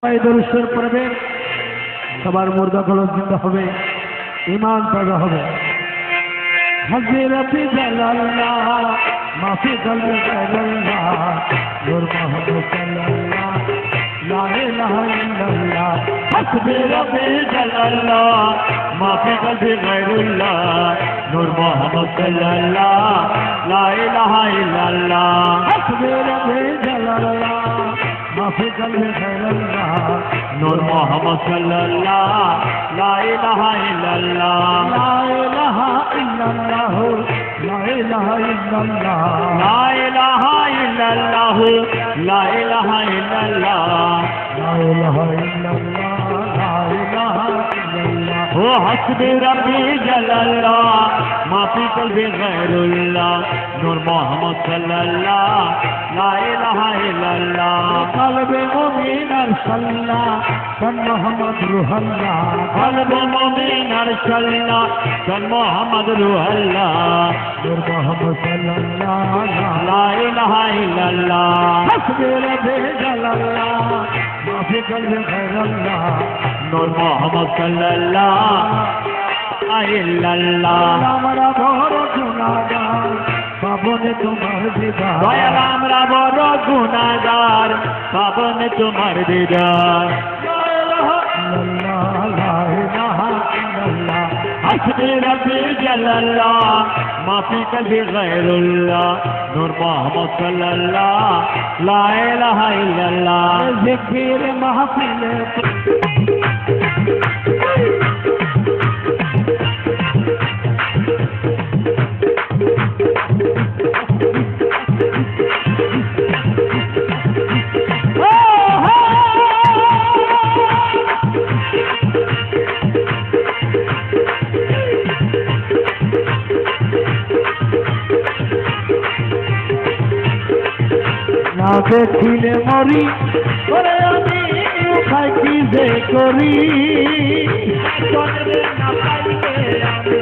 দরুশ্বর পড়বে সবার মুর্দা কলম জিন্দা হবে, ইমান তাজা হবে। হযরত জালাল্লাহ মাফি কলবে জালাল্লাহ নূর মুহাম্মদ সাল্লাল্লাহ লা ইলাহা ইল্লাল্লাহ। হাসবি রব্বি জালাল্লাহ মাফি কলবি গায়রুল্লাহ নূর মুহাম্মদ সাল্লাল্লাহ লা ইলাহা ইল্লাল্লাহ। হাসবি রব্বি জালাল্লাহ মাফি কলবে জালাল্লাহ নূর মুহাম্মদ সাল্লাল্লাহ লা ইলাহা ইল্লাল্লাহ। লা ইলাহা ইল্লাল্লাহ লা ইলাহা ইল্লাল্লাহ লা ইলাহা ইল্লাল্লাহ লা ইলাহা ইল্লাল্লাহ। লা ইলাহা ইল্লাল্লাহ লা ইলাহা ইল্লাল্লাহ। ও হাসবি রব্বি জালাল্লাহ মাফি কলবি গায়রুল্লাহ নূর মুহাম্মদ সাল্লাল্লাহ লা ইলাহা ইল্লাল্লাহ। কলবে মুমিন আরসাল্লাহ সান মুহাম্মদ রুহাল্লাহ কলবে মুমিন আরসাল্লাহ সান মুহাম্মদ রুহাল্লাহ নূর মুহাম্মদ সাল্লাল্লাহ লা ইলাহা ইল্লাল্লাহ। হাসবি রব্বি জালাল্লাহ মাফি কলবে গায়রুল্লাহ নূর মুহাম্মদ সাল্লাল্লাহ লা ইল্লাল্লাহ। আমরা বড় গুনাহগার পাবনে তোমার দিদার। দয়াল আমরা বড় গুনাহগার পাবনে তোমার দিদার। লা ইলাহা ইল্লাল্লাহ লা ইলাহা ইল্লাল্লাহ। হাসবি রব্বি জালাল্লাহ মাফি কলবি গায়রুল্লাহ নূর মুহাম্মদ সাল্লাল্লাহ লা ইলাহা ইল্লাল্লাহ। জিকির মাহফিলে না দেখিলে মরি ওরে আমি উপায় কি যে করি। না পাইলে আমি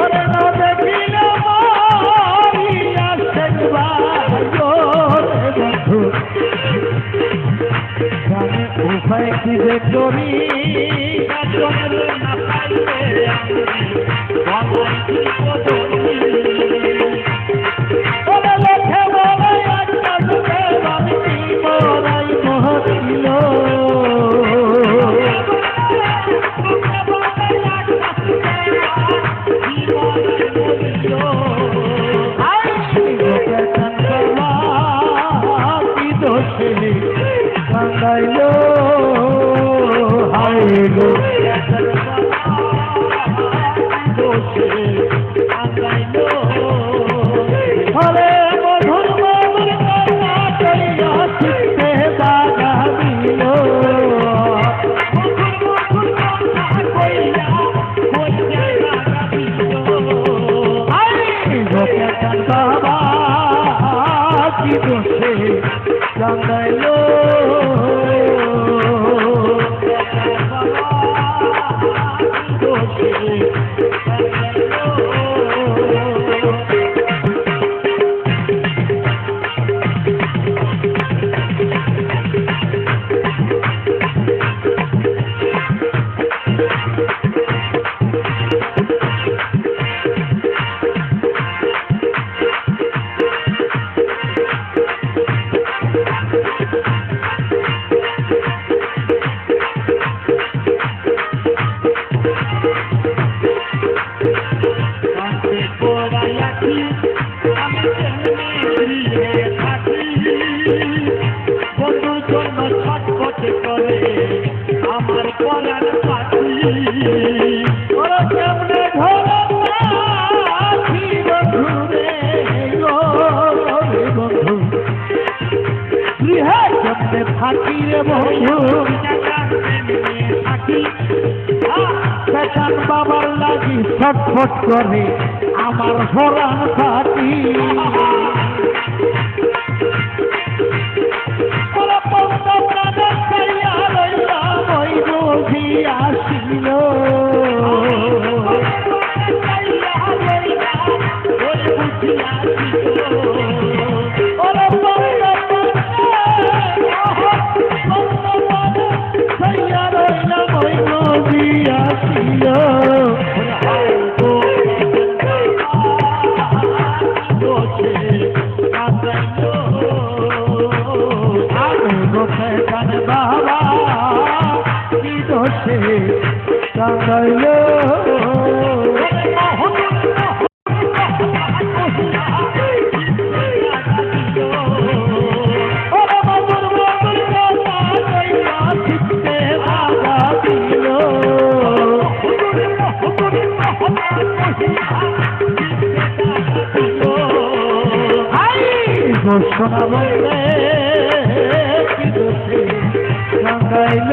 ওরে না দেখিলে মরি বন্ধু জানে উপায় কি যে করি। না পাইলে আমি ওরে লেখে বলে একটা যুগে বাঁধি মরাই মহছিল। কান্দাইলো হাইলো হরে মধুর মধুর কথা কইয়া চিত্তে বাধা দিল। বাবা কি দোষে কান্দাইলো বন্ধুর জন্য ছটফট করে আমার পরাণ পাখি। ওরা কেমনে ধরে রাখি বন্ধু রে গো রে বন্ধু গৃহে কেমনে থাকি রে বন্ধু। বেচান বাবার লাগি ছটফট করে আমার পরাণ পাখি। ওরা পদ্ম প্রাণের খাইয়া লইয়া ওই বুঝি আসিল। ওরে পেটান বাবা কি দোষে কাঁদাইল সোনা বললে কি দোষে কাঁদাইল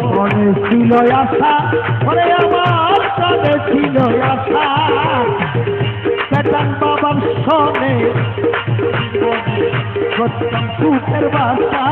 মনে ছিল আশা মনে আমার কানে ছিল আশা পেটান বাবার সনে করতাম সুখের বাসা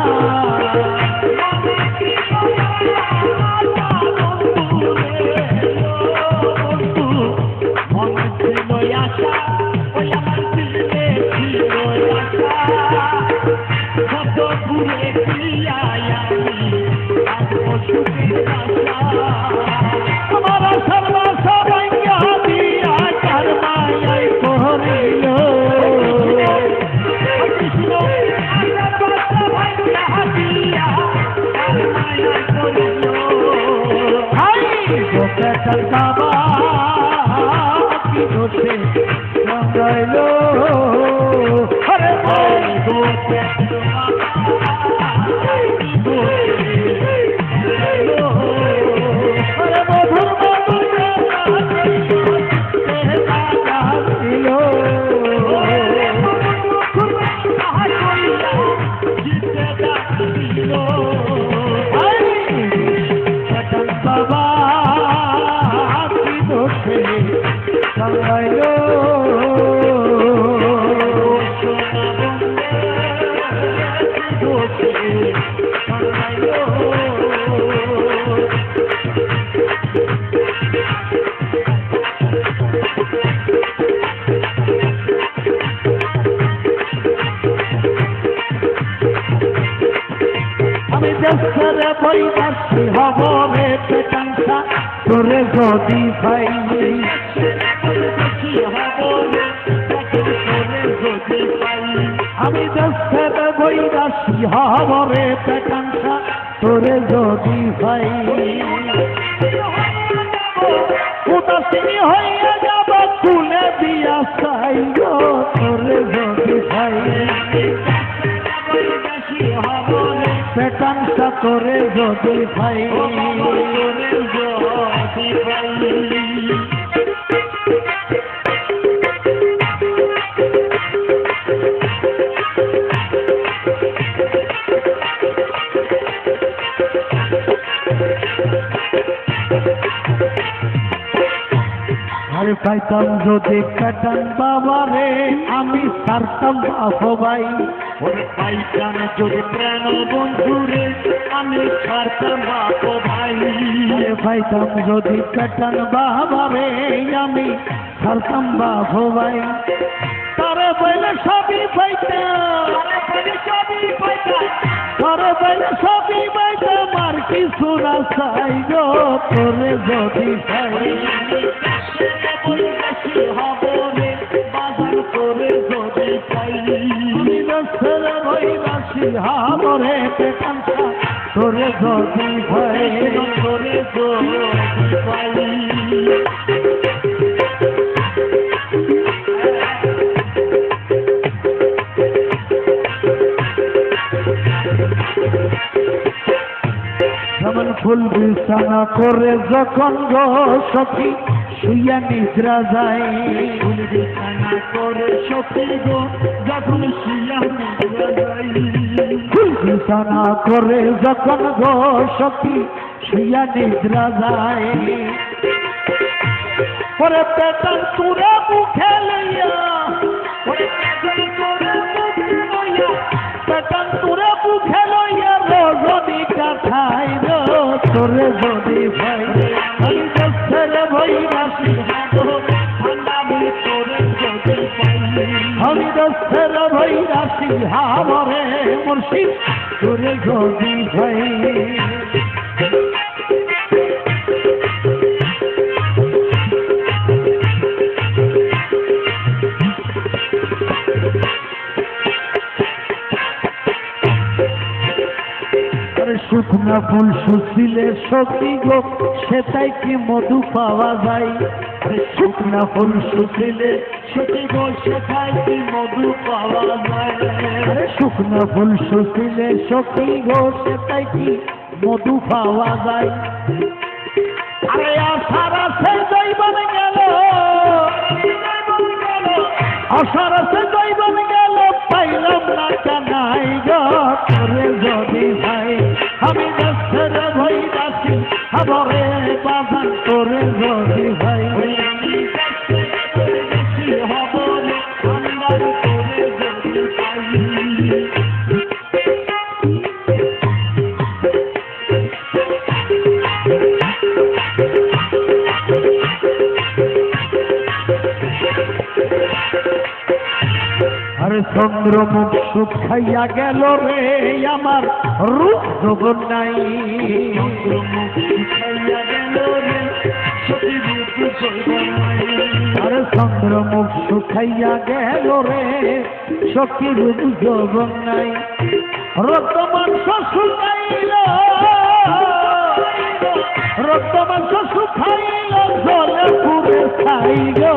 বাবা কি দোষে কাঁদাইল আরে মধুর বাবা কাঁদাইল আমি দেশের বৈবাসী হব রে পেটানসা তোরে যদি ভাই আমি দেশের বৈবাসী হব রে পেটানসা তোরে যদি ভাই উদাসীনী হইয়া যাব তুলে দিয়া চাই গো তোরে যদি ভাই পেটানসা তোরে যদি ভাই আরে পাইতাম যদি পেটান বাবারে আমি সারতাম বাপো ভাই ওরে পাইতাম যদি প্রাণ বন্ধুরে আমি ছাড়তাম বাপো ভাই আরে পাইতাম যদি পেটান বাবারে আমি সারতাম বাপো ভাই তারে বলে সবই পাইতাম তারে বলে সবই পাইতাম আর কিছু না চাই গো তোরে যদি ভাই হাবরে পেটানসা তোরে যদি ভাই তোরে যদি ভাই যেমন ফুল বিছানা করে যখন গো সখী শুইয়া নিদ্রা যায় ফুল বিছানা করে সখী গো যখন শুইয়া নিদ্রা যায় ফুল বিছানা করে যখন গো সখী শুইয়া নিদ্রা যায় পরে পেটান তুরে মুখে লইয়া পেটান তুরে মুখে লইয়া রজনী কাঠাই গো তোরে যদি ভাই আমি দেশের বৈবাসী আমি দেশের বৈবাসী হাবরে মুর্শিদ তোরে যদি ভাই শুকনা ফুল শুকিলে সখী গো সেটাই কি মধু পাওয়া যায় শুকনা ফুল শুকিলে সখী গো সেটাই কি মধু পাওয়া যায় শুকনা ফুল শুকিলে সখী গো সেটাই কি মধু পাওয়া যায় আরে আশার আছে জৈবন গেল আশার আছে জৈবন গেল পাইলাম না কানাই গো তোরে যদি ভাই আমি দেশের ভই আছি খবরে বাজান তোরে যদি ভাই আরে চন্দ্রমুখ সুখ খাইয়া গেল রে আমার রূপ জগৎ নাই চন্দ্রমুখ খাইয়া গেল রে সখী রূপ জগৎ নাই আরে চন্দ্রমুখ শুকাইয়া গেল রে সখী রূপ জগৎ নাই রক্ত মাংস শুকাইল রক্ত মাংস শুকাইল জলে পুরে খাই গো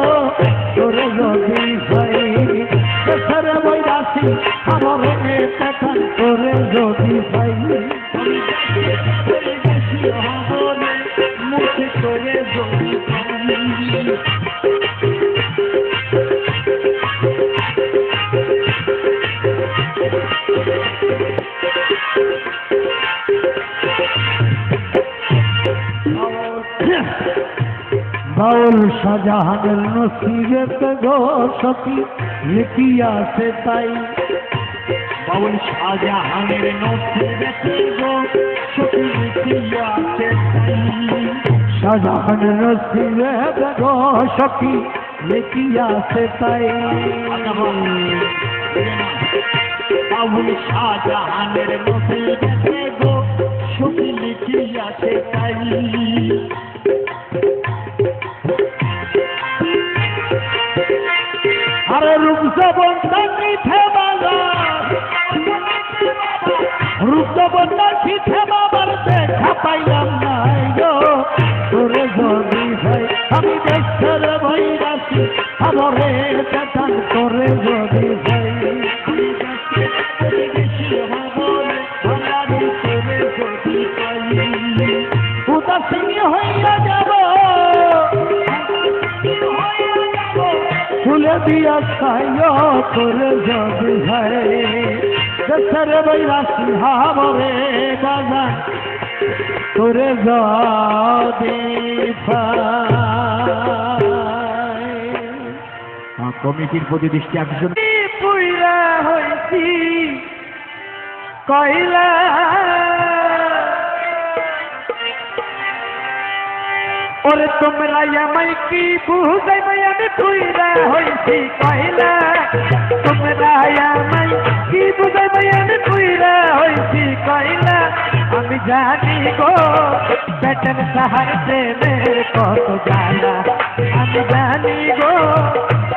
তোরে যদি ভাই দেশের বৈরাসী আমার পেটান তোরে যদি ভাই মুখে করে যদি বাউল শাহজাহানের নসিবেতে গো সখী লিখিয়াছে তাই বাউল শাহজাহানের নসিবেতে গো সখী লিখিয়াছে তাই শাহজাহানের নসিবেতে গো সখী লিখিয়াছে তাই বাউল শাহজাহানের নসিবেতে গো সখী লিখিয়াছে তাই আরে রূপ জবন্তা মিঠে বাজার রূপ জবন্তা মিঠে বাবার দেখা পাইলাম নাই গো তোরে যদি ভাই আমি দেশের বৈরাসী খবরে পেটান তোরে যদি ভাই উদাসীন হইয়া যাব ফুলে দিয়া খাইও তোরে যদি ভাই দেশের বৈরাসী হাবরে বাজান তোরে যদি কমিটির প্রতি দৃষ্টি আকর্ষণ পুইরা হইছি কইলা ওরে তোমরা আমায় কি বুঝাইবে আমি পুইরা হইছি কইলা তোমরা আমায় কি বুঝাইবে আমি পুইরা হইছি কইলা আমি জানি গো পেটের সাহার প্রেমের কত জ্বালা আমি জানি গো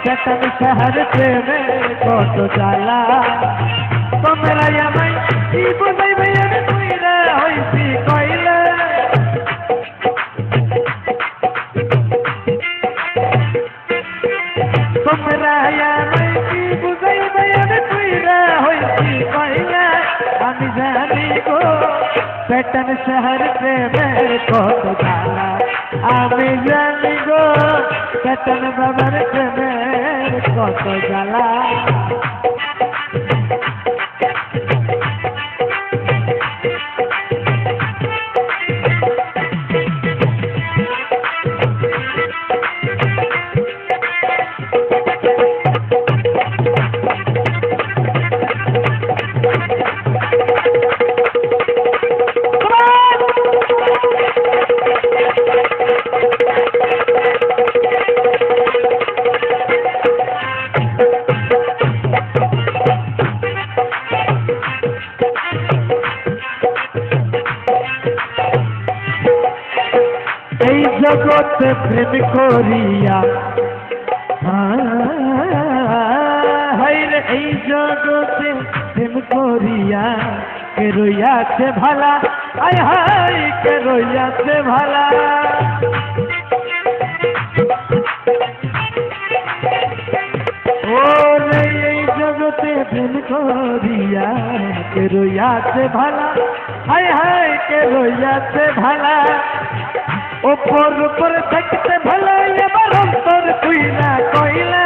পেটের সাহার প্রেমের কত জ্বালা তোমরা আমায় কি বুঝাইবে আমি পুইরা হইছি কইলা তোমরা আমায় কি বুঝাইবে আমি পুইরা হইছি কইলা আমি জানি গো পেটন শহর প্রেমের কত জ্বালা আমি জানি গো পেটন বাবার প্রেমের কত জ্বালা এই জগতে প্রেম করিয়া হাইরে এই জগতে প্রেম করিয়া কে রইয়াছে ভালা, আয় হায় কে রইয়াছে ভালা। ওরে এই জগতে প্রেম করিয়া কে রইয়াছে ভালা, আয় হায় কে রইয়াছে ভালা। ওপর উপর থাকতে ভালা, এবার অন্তর কইলা কইলা।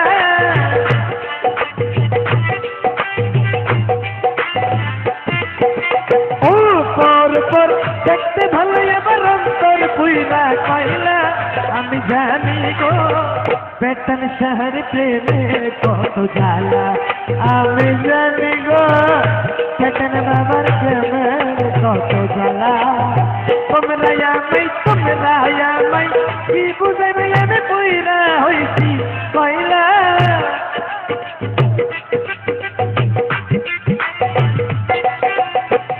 ওপর উপর দেখতে ভালো, এবার অন্তর কইলা কইলা। আমি জানি গো পেটন শহর প্রেমে কত জ্বালা, আমি জানি গো পেটন বাবার প্রেমে কত জ্বালা। তোমরা আমায় কি বুঝাইবে, আমি পইরা হইছি কইলা।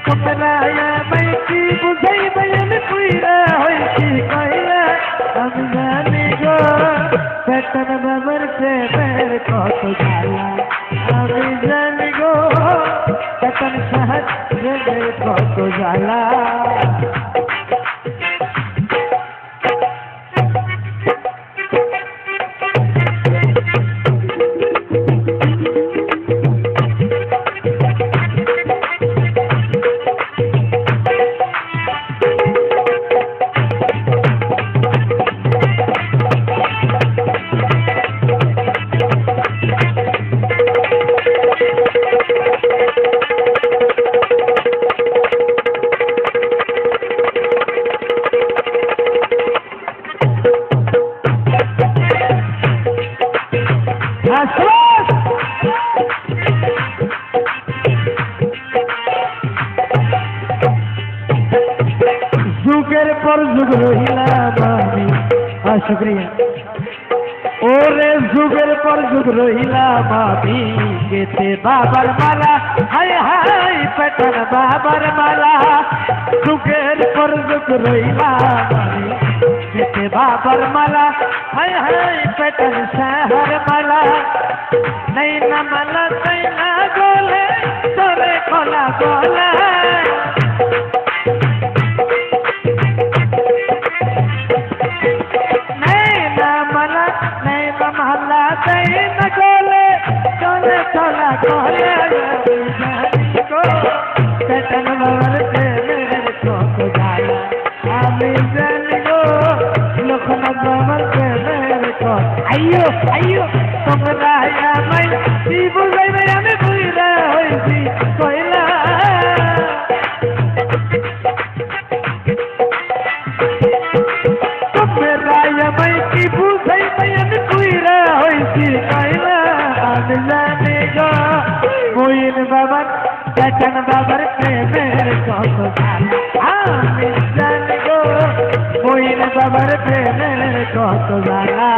তোমরা আমায় কি বুঝাইবে, আমি পইরা হইছি কইলা। আমি জানি গো পেটন বাবার প্রেমের কত জ্বালা, আমি জানি গো পেটন শহর প্রেমের কত জ্বালা। যুগের পর যুগ রইলাম আমি, শুক্রিয়া। ওরে যুগের পর যুগ রইলাম আমি গেতে বাবার মালা, হায় হায় পেটন বাবার মালা। যুগের পর যুগ রইলাম আমি গেতে বাবার মালা, হায় হায় পেটন শহর মালা। নাই না মালা তাই না গলে তোরে খোলা গলা। মালা তাই না গলে চলে চলা গলে। পেটন বাবার প্রেমের কত জ্বালা, আমি জানি গো লোকনাথ বাবার প্রেমের কত। আইয়ো আইয়ো তোমরা আমায় কি বুঝাইবে, আমি বুঝা হইছি কইলা। তোমরা আমায় কি বুঝাইবে, আমি বুঝা হইছি কইলা। আমি জানি গো মইন বাবার পেটন বাবার প্রেমের কত জ্বালা, আমি জানি গো মইন বাবার প্রেমের কত জ্বালা।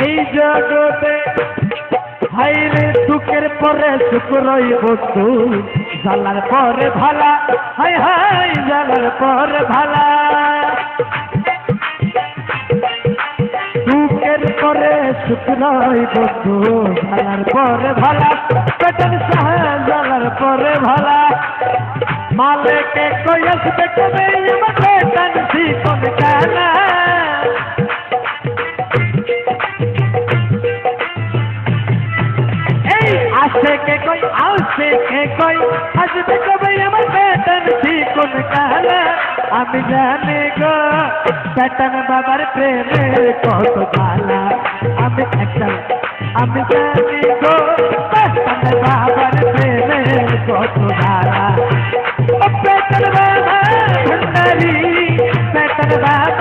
এই জগতে হাইরে দুঃখের পরে সুখ রই বস্তু, জ্বালার পরে ভালা, হাই হাই জ্বালার পরে ভালা। দুঃখের পরে সুখ রই বস্তু, জ্বালার পরে ভালা। পেটন শহর জ্বালার পরে ভালা। মালিকে কই আসবে কবে, আমার পেটন শিকন কালা। আসে কে কই আসবে কবে, আমার পেটন শিকন কালা। আমি জানি গো পেটন বাবার প্রেমের কত জ্বালা, আমি জানি গো পেটন বাবার প্রেমের কত জ্বালা। পেটন বাবা ভণ্ডারি, পেটন বাবা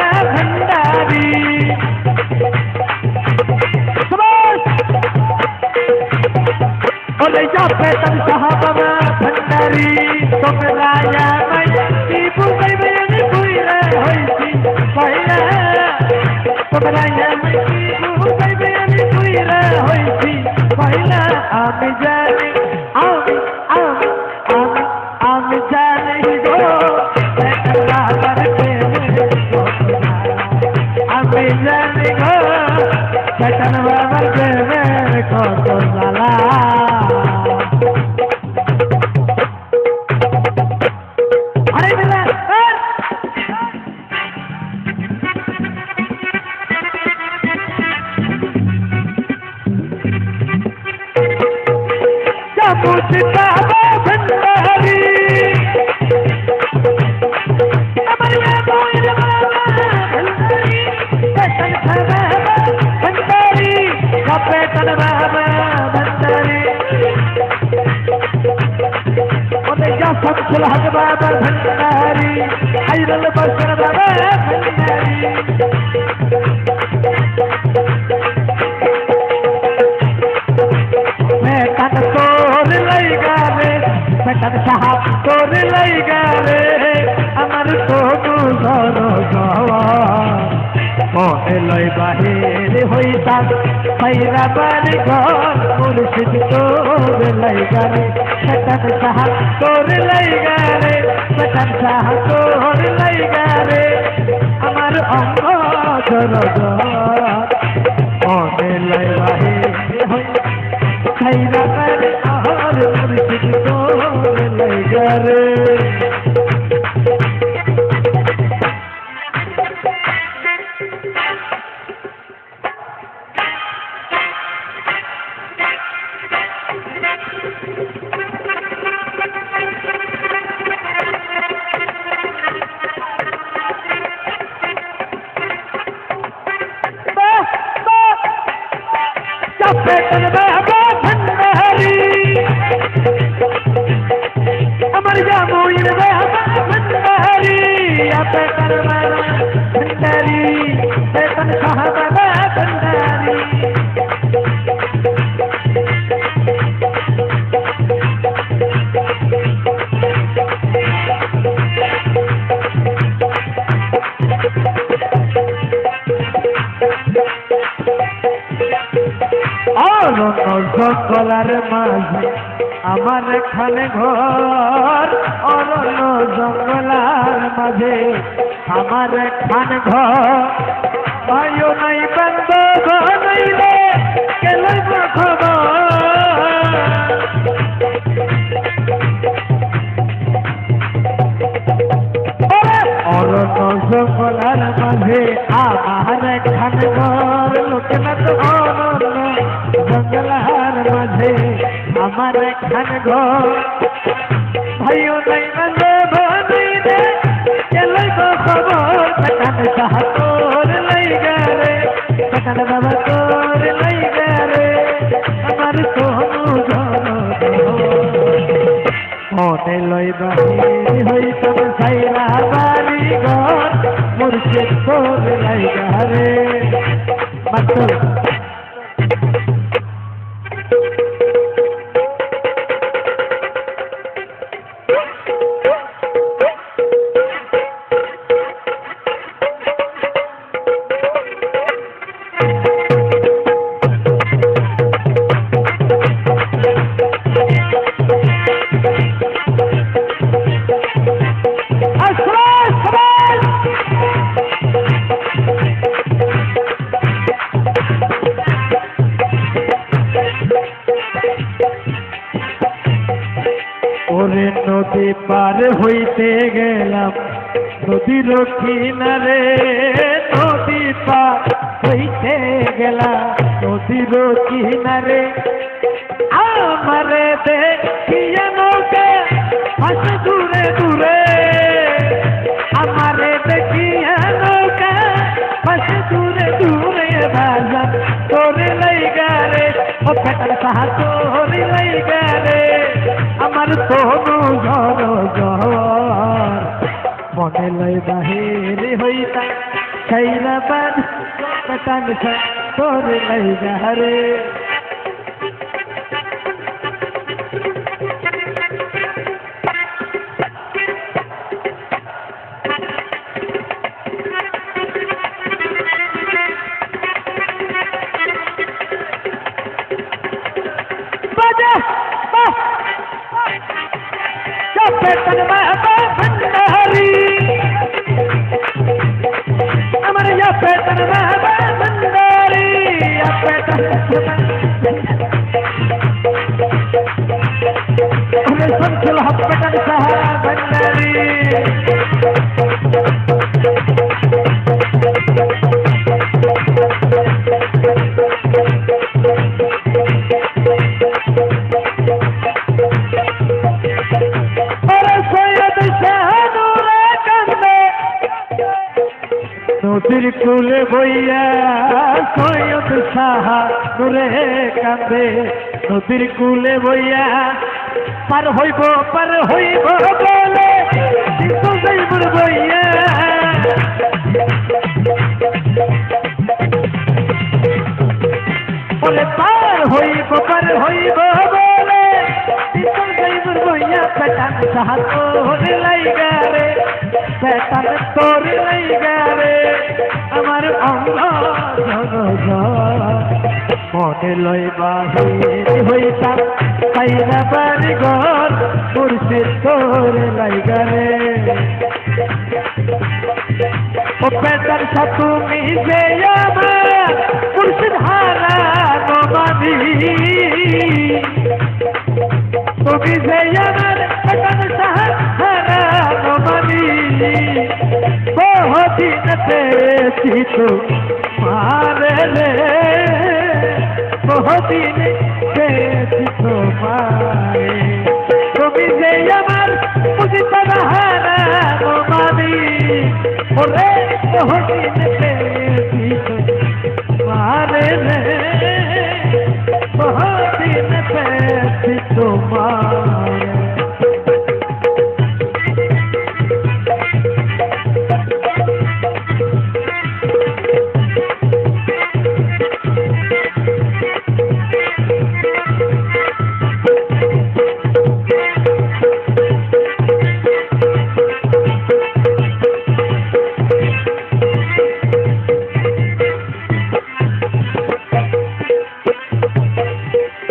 বেতন সাহাবা ভণ্ডারি তোমরা আমায় কি বুঝাইবে আমি বুইরা হইছি কইলা তোমরা আমায় কি বুঝাইবে আমি বুইরা হইছি কইলা আমি জানি আমি আমি আমি আমি জানি গো বেতন বাবার প্রেমে আমি জানি গো বেতন বাবার প্রেমে কত জ্বালা شمس الحق بابا الفناري خير البشر بابا الفناري मैं कन तोर लईगा रे मैं कन साहब तोर लईगा रे अमर तो गुजरो जावा मोने लई बाहेर होइता पैरा बारी घर मुर्शिद तोर लईगा रे मैं कन साहब तोर लईगा रे मैं कन साहब तोर लईगा रे अमर अंग जरो जावा मोने लई बाहेर होइता खैरा कर और मुर्शिद तोर लईगा रे बेतन बाबा भंडारी अमर जामुन बाबा भंडारी बेतन बाबा भंडारी बेतन साहब बाबा भंडारी জঙ্গলার মাঝে আমার এখানে ঘর অরণ্য জঙ্গলার মাঝে আমার এখানে ঘর ভাইও নাই বন্ধ নাইলে কেলাই খবর অরণ্য জঙ্গলার মাঝে আমার এখানে ঘর লোকে না তো অরণ্য জঙ্গলার মাঝে আমার এখানে ঘর ভাইও নাই বন্ধু নাইলে কেলাই খবর বেতন সাহা তোর লইগা রে বেতন বাবা তোর লইগা রে আমার সোনু মনে লই বাহির হইতাম সাইরা বাড়ি ঘর মুর্শিদ তোর লইগা রে মাত্র ওরে নদী পার হইতে গেলাম নদীর কিনারে নদী পার হইতে গেলাম নদীর কিনারে আমারে দেখিয়া নৌকা হাসে দূরে দূরে আমারে দেখিয়া নৌকা হাসে দূরে দূরে বাজা তোরে লইগা রে ও বেতন সাহা তোরে লইগা রে আমার সোনু ঝর ঝর মনে লই বাহির হইতা ছাইরা বাদ বেতন সাহা তোরে লইগা রে পেটন বাবা ভণ্ডারি আমার পেটন বাবা ভণ্ডারি পেটন संचल हॉस्पिटल सहारा भंडारी নদীর কুলে বইয়া সৈয়দ সাহা নুরে কান্দে নদীর কুলে বইয়া পার হইব বলে কিন্তু যাইবর বইয়া বলে পার হইব বলে কিন্তু যাইবর বইয়া পেটান সাহা তোর লাইগা রে পেটান তোর লাইগা রে আমার অঙ্গ মনে লইবা হইতাম পাইরা বাড়ি ঘর মুর্শিদ তোর লাইগারে ও পেটার তুমি যে আমার মুর্শিদ হারা নমানি তুমি যে আমার পেটার সাহারা নমানি বহুদিন পেয়েছি তো মারে রে বহুদিন পেয়েছি তোমারে তুমি যে আমার মুজিব হারা নমানি ওরে বহুদিন পেয়েছি তোমারে রে বহুদিন পেয়েছি তোমারে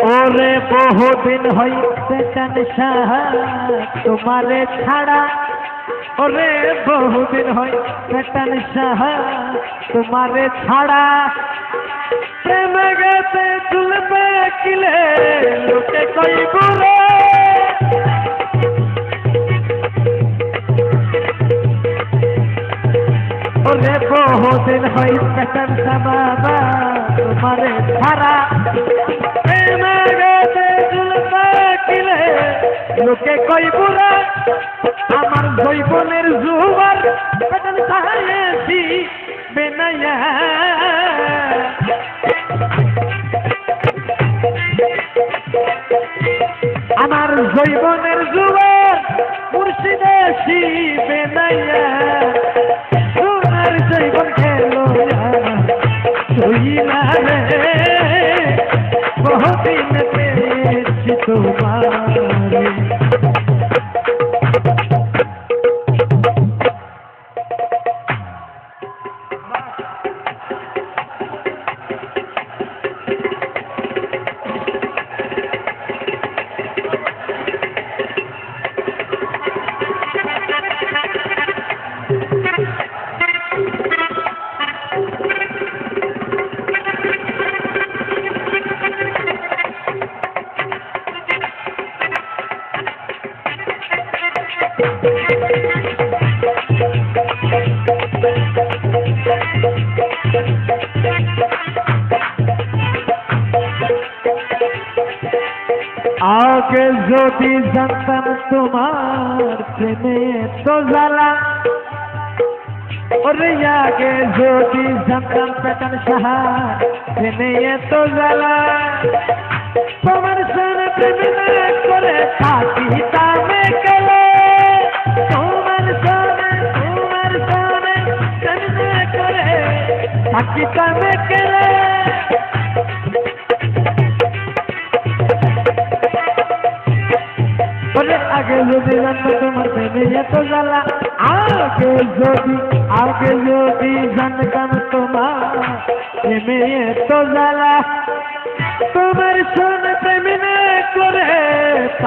ওরে বহুদিন হইতে চান সাহা তোমারে ছাড়া ওরে বহুদিন হইতে চান সাহা তোমারে ছাড়া প্রেম গাতে চুলবে কিলে লোকে কইব রে ওরে বহুদিন হইতে চান বাবা তোমারে ছাড়া লোকে কইবুরা আমার জৈবনের জুবার পেটন খাইছি বেনাইয়া আমার জৈবনের জুবার মুর্শিদেশি বেনাইয়া তোমার জৈবন খেলো না রে বহুদিন পেয়েছি তোমারে আগে যদি জানতাম তোমার প্রেমে তো জ্বালা ওরে আগে যদি জানতাম পেটন সাহা প্রেমে তো জ্বালা তোমার সঙ্গে প্রেমে করে থাকিতাম কেলে তোমার সঙ্গে প্রেমে করে থাকিতাম কেলে আগে যদি জানতো তোমার প্রেমে এত জ্বালা আগে যদি জানতাম তোমার প্রেমে এত জ্বালা তোমার সঙ্গে প্রেমে করে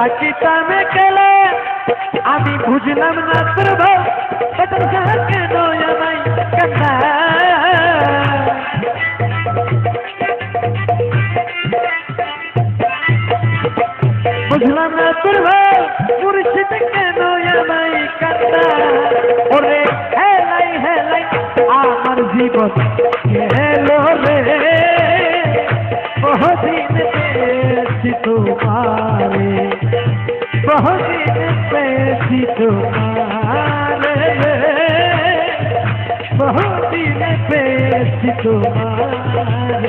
থাকিতাম কেলে আমি বুঝলাম না তোর ভাব পেটার সাহা কেন আমায় কান্দা বুঝলাম না তোর ভাব মুর্শিদ কেন আমায় কান্দা ওরে হেলাই হেলাই আমার জীবন গেলো রে বহুদিন পেয়েছি তোমারে বহুদিন পেয়েছি তোমারে বহুদিন পেয়েছি তোমারে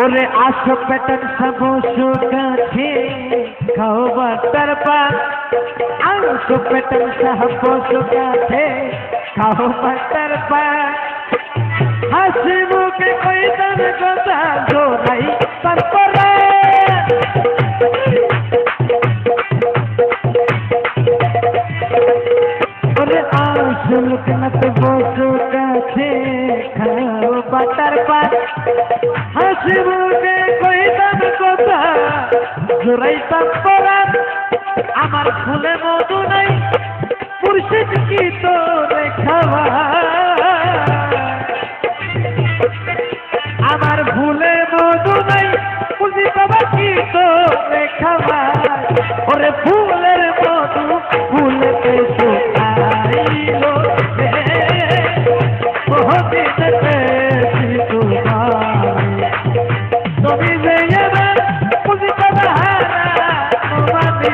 ওরে আসো পেটন সব সুখাছে খাও বাটার পান আসো পেটন সব সুখাছে খাও বাটার পান হাসি মুখে কইতাম কথা জোরাই তারপরে ওরে আসো লোক না তো বসু কাছে খাও বাটার পান হাসি মুখে কইতাম কথা জোরাইতাম পরাণ আমার ফুলে মধু নাই মুর্শিদ কি তোরে খাওয়া আমার ফুলে মধু নাই বুঝি বাবা কি তোরে খাওয়া ওরে ফুলের মধু ফুলে পেশো আইলো বহুদিন পেয়েছি তোমারে তুমি যে আমার বুঝি বাবা হারা তোমারি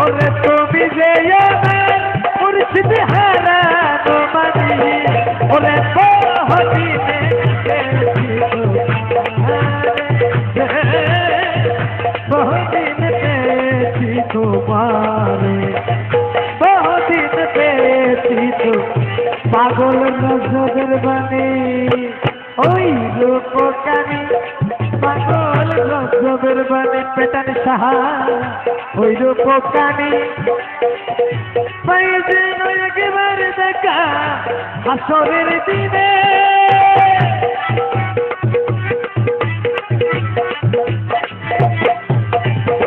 ওরে তুমি যে আমার মুর্শিদ হারা তোমারি ওরে বহুদিন পেয়েছি তোমারে বহুদিন পেয়েছি তোমারে বহুদিন পেয়েছি তো পাগল নজরের বাণী ওই রূপকানি পাগল নজরের বাণী পেটান সাহা ওই রূপকানি পাই যেন একেবারে দেখা আসরের দিনে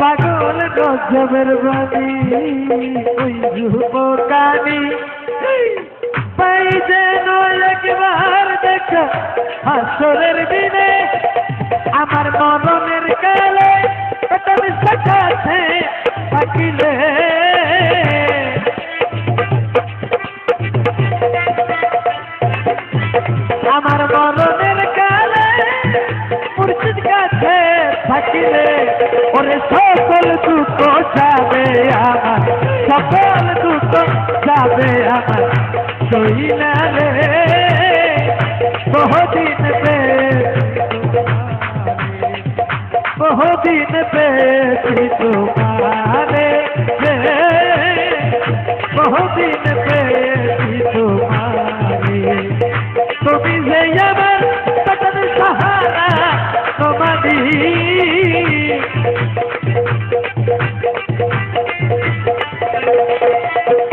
পাগল নজরের বাণী ওই রূপকানি পাই যেন একবার দেখা আসরের দিনে আমার মরণের কালে পেটার সাথে থাকিলে আমার মরণের কালে মুর্শিদ কাছে থাকিলে ওরে সকল দুঃখ যাবে আমার সকল দুঃখ যাবে আমার সইলালে বহুদিন বহুদিন পেয়েছি তোমারে বহুদিন পেয়েছি তোমারে তুমি যে আমার পেটন সাহারা তোমারি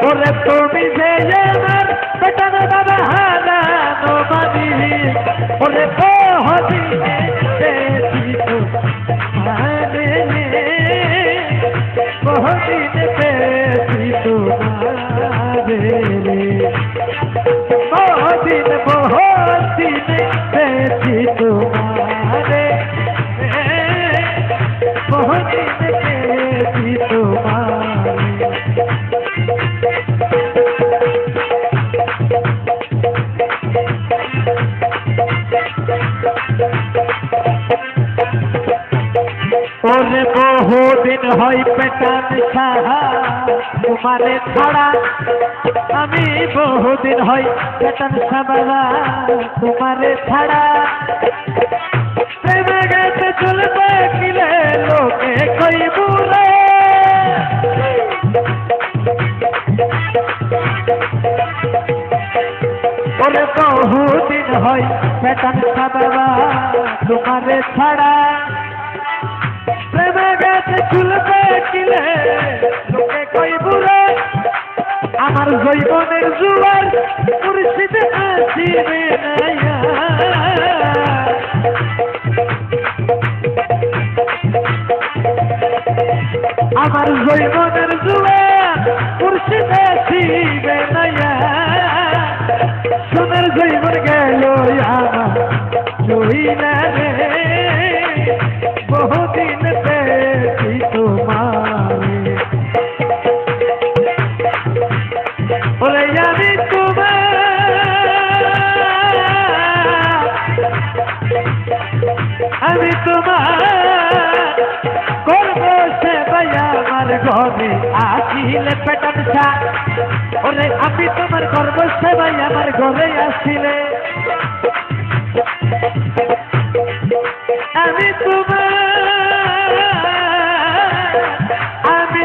ওরে তুমি যে আমার পেটন বাবা হারা তোমারি ওরে বহুদিন পেয়েছি তোমারে বহুদিন পেয়েছি তোমারে বহুদিন পেয়েছি তোমারে বহুদিন পেয়েছি তোমারে ওরে বহুদিন হয় পেটান সাহা তোমারে ছাড়া আমি বহুদিন হয় বেতন সাবাবা তোমারে ছাড়া প্রেমে গেতে চলবে কিলে লোকে কইবুরে ওরে বহুদিন হয় বেতন সাবাবা তোমারে ছাড়া প্রেমে গেতে চলবে কিলে লোকে কইবুরে আমার জৈবনের জুয়ার মুর্শিদে আসিবে না আমার জৈবনের জুয়ার মুর্শিদে আসিবে না সোনার জৈবন গেল আমার জইলা রে বহুদিন পেয়েছি তোমারে ওরে আমি তোমার করবো সেবাই আমার ঘরে আসিলে পেটানছা ওরে আমি তোমার করবো সেবাই আমার ঘরে আসিলে আমি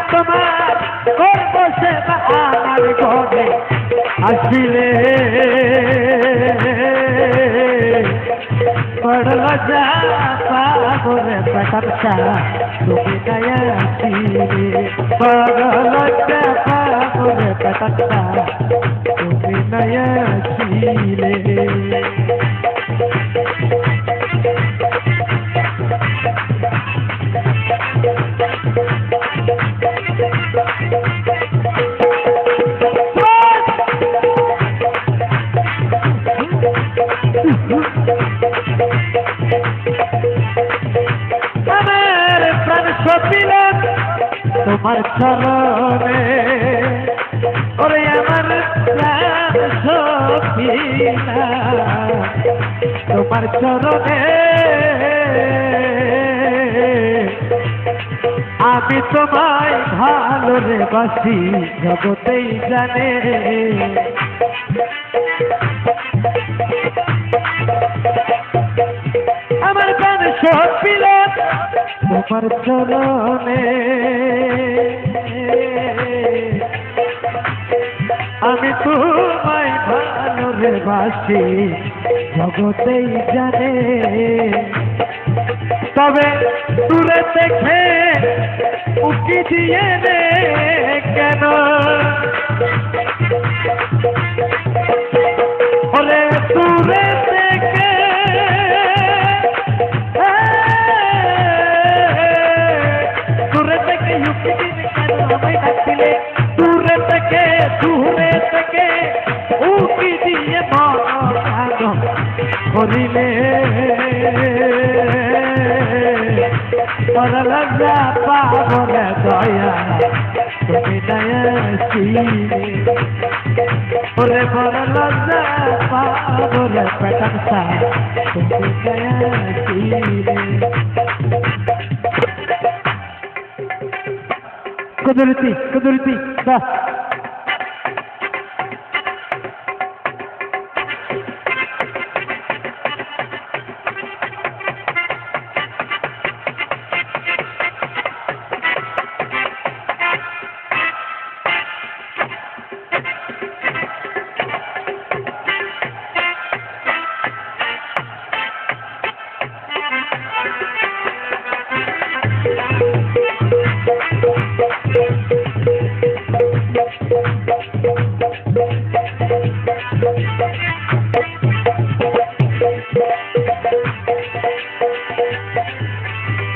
তোমার করবো সেবা আমার ঘরে আসিলে পড়ল যা পাবরে পেটানছা তুমি নয়া আসিলে পড়ল যা পাবরে পেটানছা তুমি নয়া আসিলে আমার প্রাণ সপিলাম তোমার চরণে ওরে আমার প্রাণ সপিলাম তোমার চরণে আমি তোমায় ভালো রে বাসি জগতেই জানে আমার প্রাণ সপিলাম তোমার চরণে আমি তোমায় ভালো রে বাসি জগতেই জানে তবে দূরে দেখে উকি দিয়ে রে কেন বলে দূরে দেখে দূরে থেকে উকি দিয়ে কেন আমায় ডাকছিলে দূরে থেকে উকি দিয়ে মন করিলে और लगा पावरे दया তুমি নয়াসিলে ওরে বড় লজ্জা পাবরে পেটানছা তুমি নয়াসিলে কুদরতি বাহ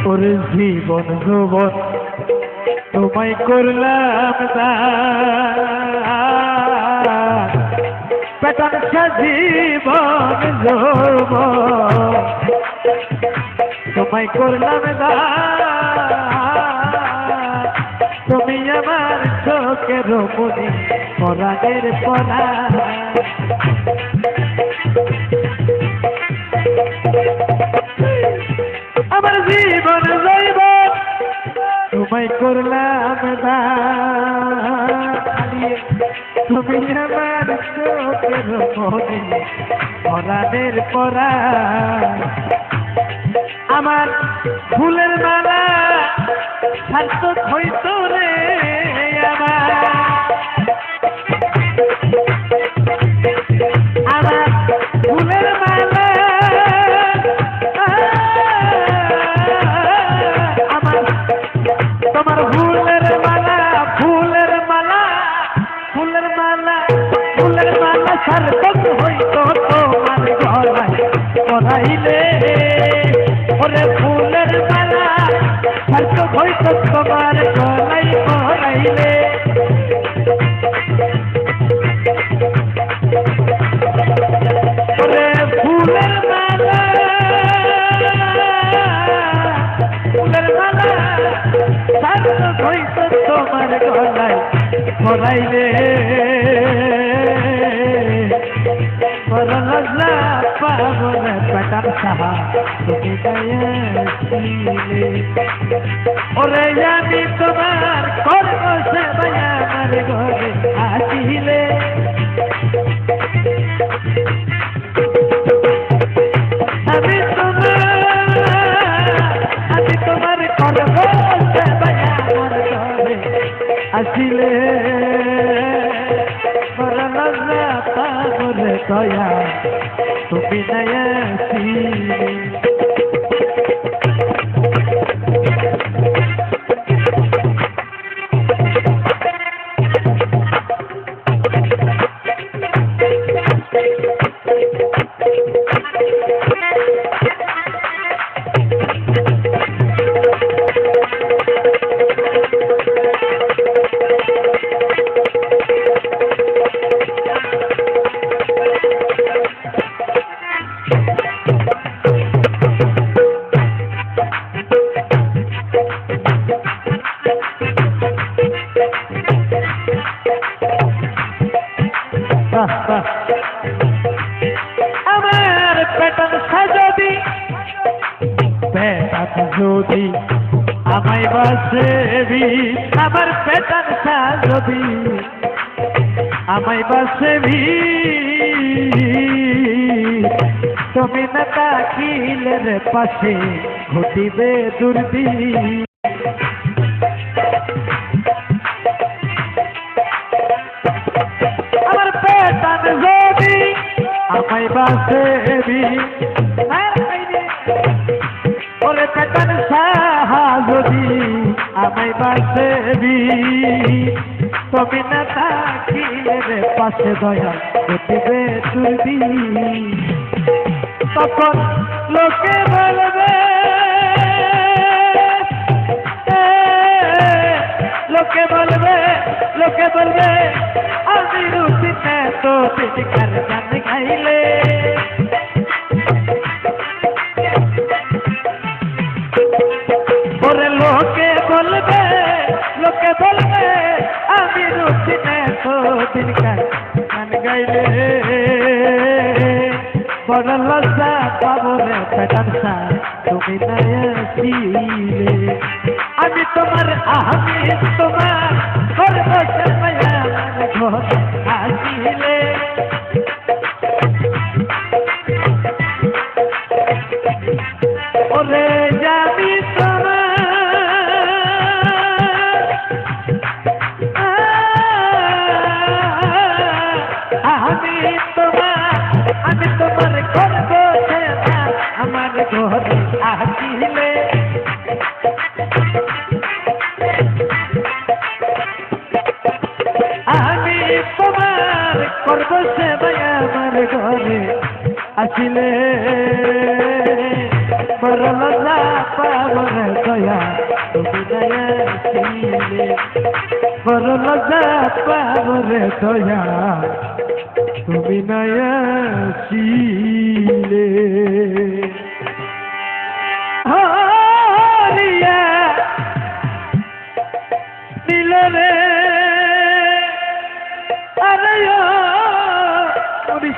ওর জীবন যৌবন তোমায় করলাম দান পেটানছা জীবন যৌবন তোমায় করলাম দান তুমি আমার চোখের মনি পরাণের পরাণ আমার জীবন যাইব তোমায় করলাম দান তুই আমার চোখের মনে পরাণের পরাণ আমার ফুলের মালা সার্থক হইতো রে আমার আমার ফুলের মালা আমার তোমার ফুলের মালা ফুলের মালা ফুলের মালা ফুলের মালা সার্থক হইতো তোমার গলায় পরাইলে ওরে ফুলের মালা সার্থক হইতো তোমার গলায় পরাইলে ওরে ফুলের মালা সার্থক হইতো তোমার গলায় পরাইলে বড় লজ্জা পাবনে পেটার সাহা তুমি গাইছিলে ওরে আমি তোমার করব সেবা আমার ঘরে আসিলে আমি তোমার করব সেবা আমার ঘরে আসিলে বড় লজ্জা পাবনে দয়া তুমি নাই আসিলে আমার পেটন সাজবি পেটাত যদি আমায় বাসেবি আমার পেটন সাজবি আমায় বাসেবি তুমি না তাকিলের পাশে ঘটিবে দুর্দিন আমায় বাসেবি ওরে পেটন সাহা যদি আমায় বাসেবি তুমি না তাকিলের পাশে দয়া ঘটিবে তুলবি তখন লোকে বলবে লোকে বলবে লোকে বলবে আমি রুচি তো দিনকার গান গাইলে ওরে লোকে বলবে আমি রুচি তো দিনকার গান গাইলে বড় লজ্জা পাবো রে পেটার সা তুমি নাই আসিলে আমি তোমার করব সেবা আমার ঘরে আসিলে ওরে যাবি আমি তোমার করব সেবা আমার ঘরে আসিলে আমি তোমার করব সেবা আমার ঘরে আসিলে বড় লজ্জা পাবনে দয়া তুমি নাই আসিলে বড় লজ্জা পাবনে দয়া তুমি নাই আসিলে হরিয়া নীল রে আরে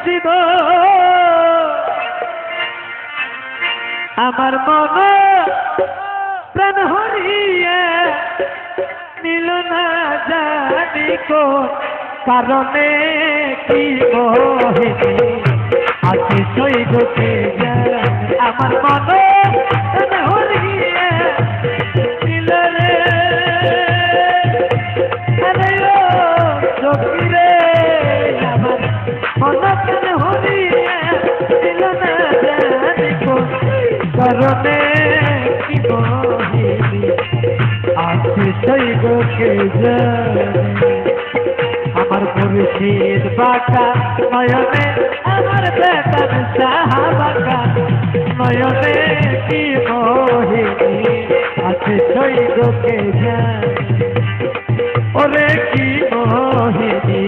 শিব আমার মন প্রাণ হরিয়া নীল না জানি কোন কারণে কি মোহিনী আছে সৈগকে আমার মনে হরিয়ে দিল রে আরে ও সখিরে আমার মনে হরিয়ে দিল না জানিব কারণে কি মোহিনী আছে সৈগকে আমার মুর্শিদ বাঁকা নয়নে আমার বেতন সাহাবাকা নয়নে কি মোহিনী আছে সৈগকে ওরে কি মোহিনী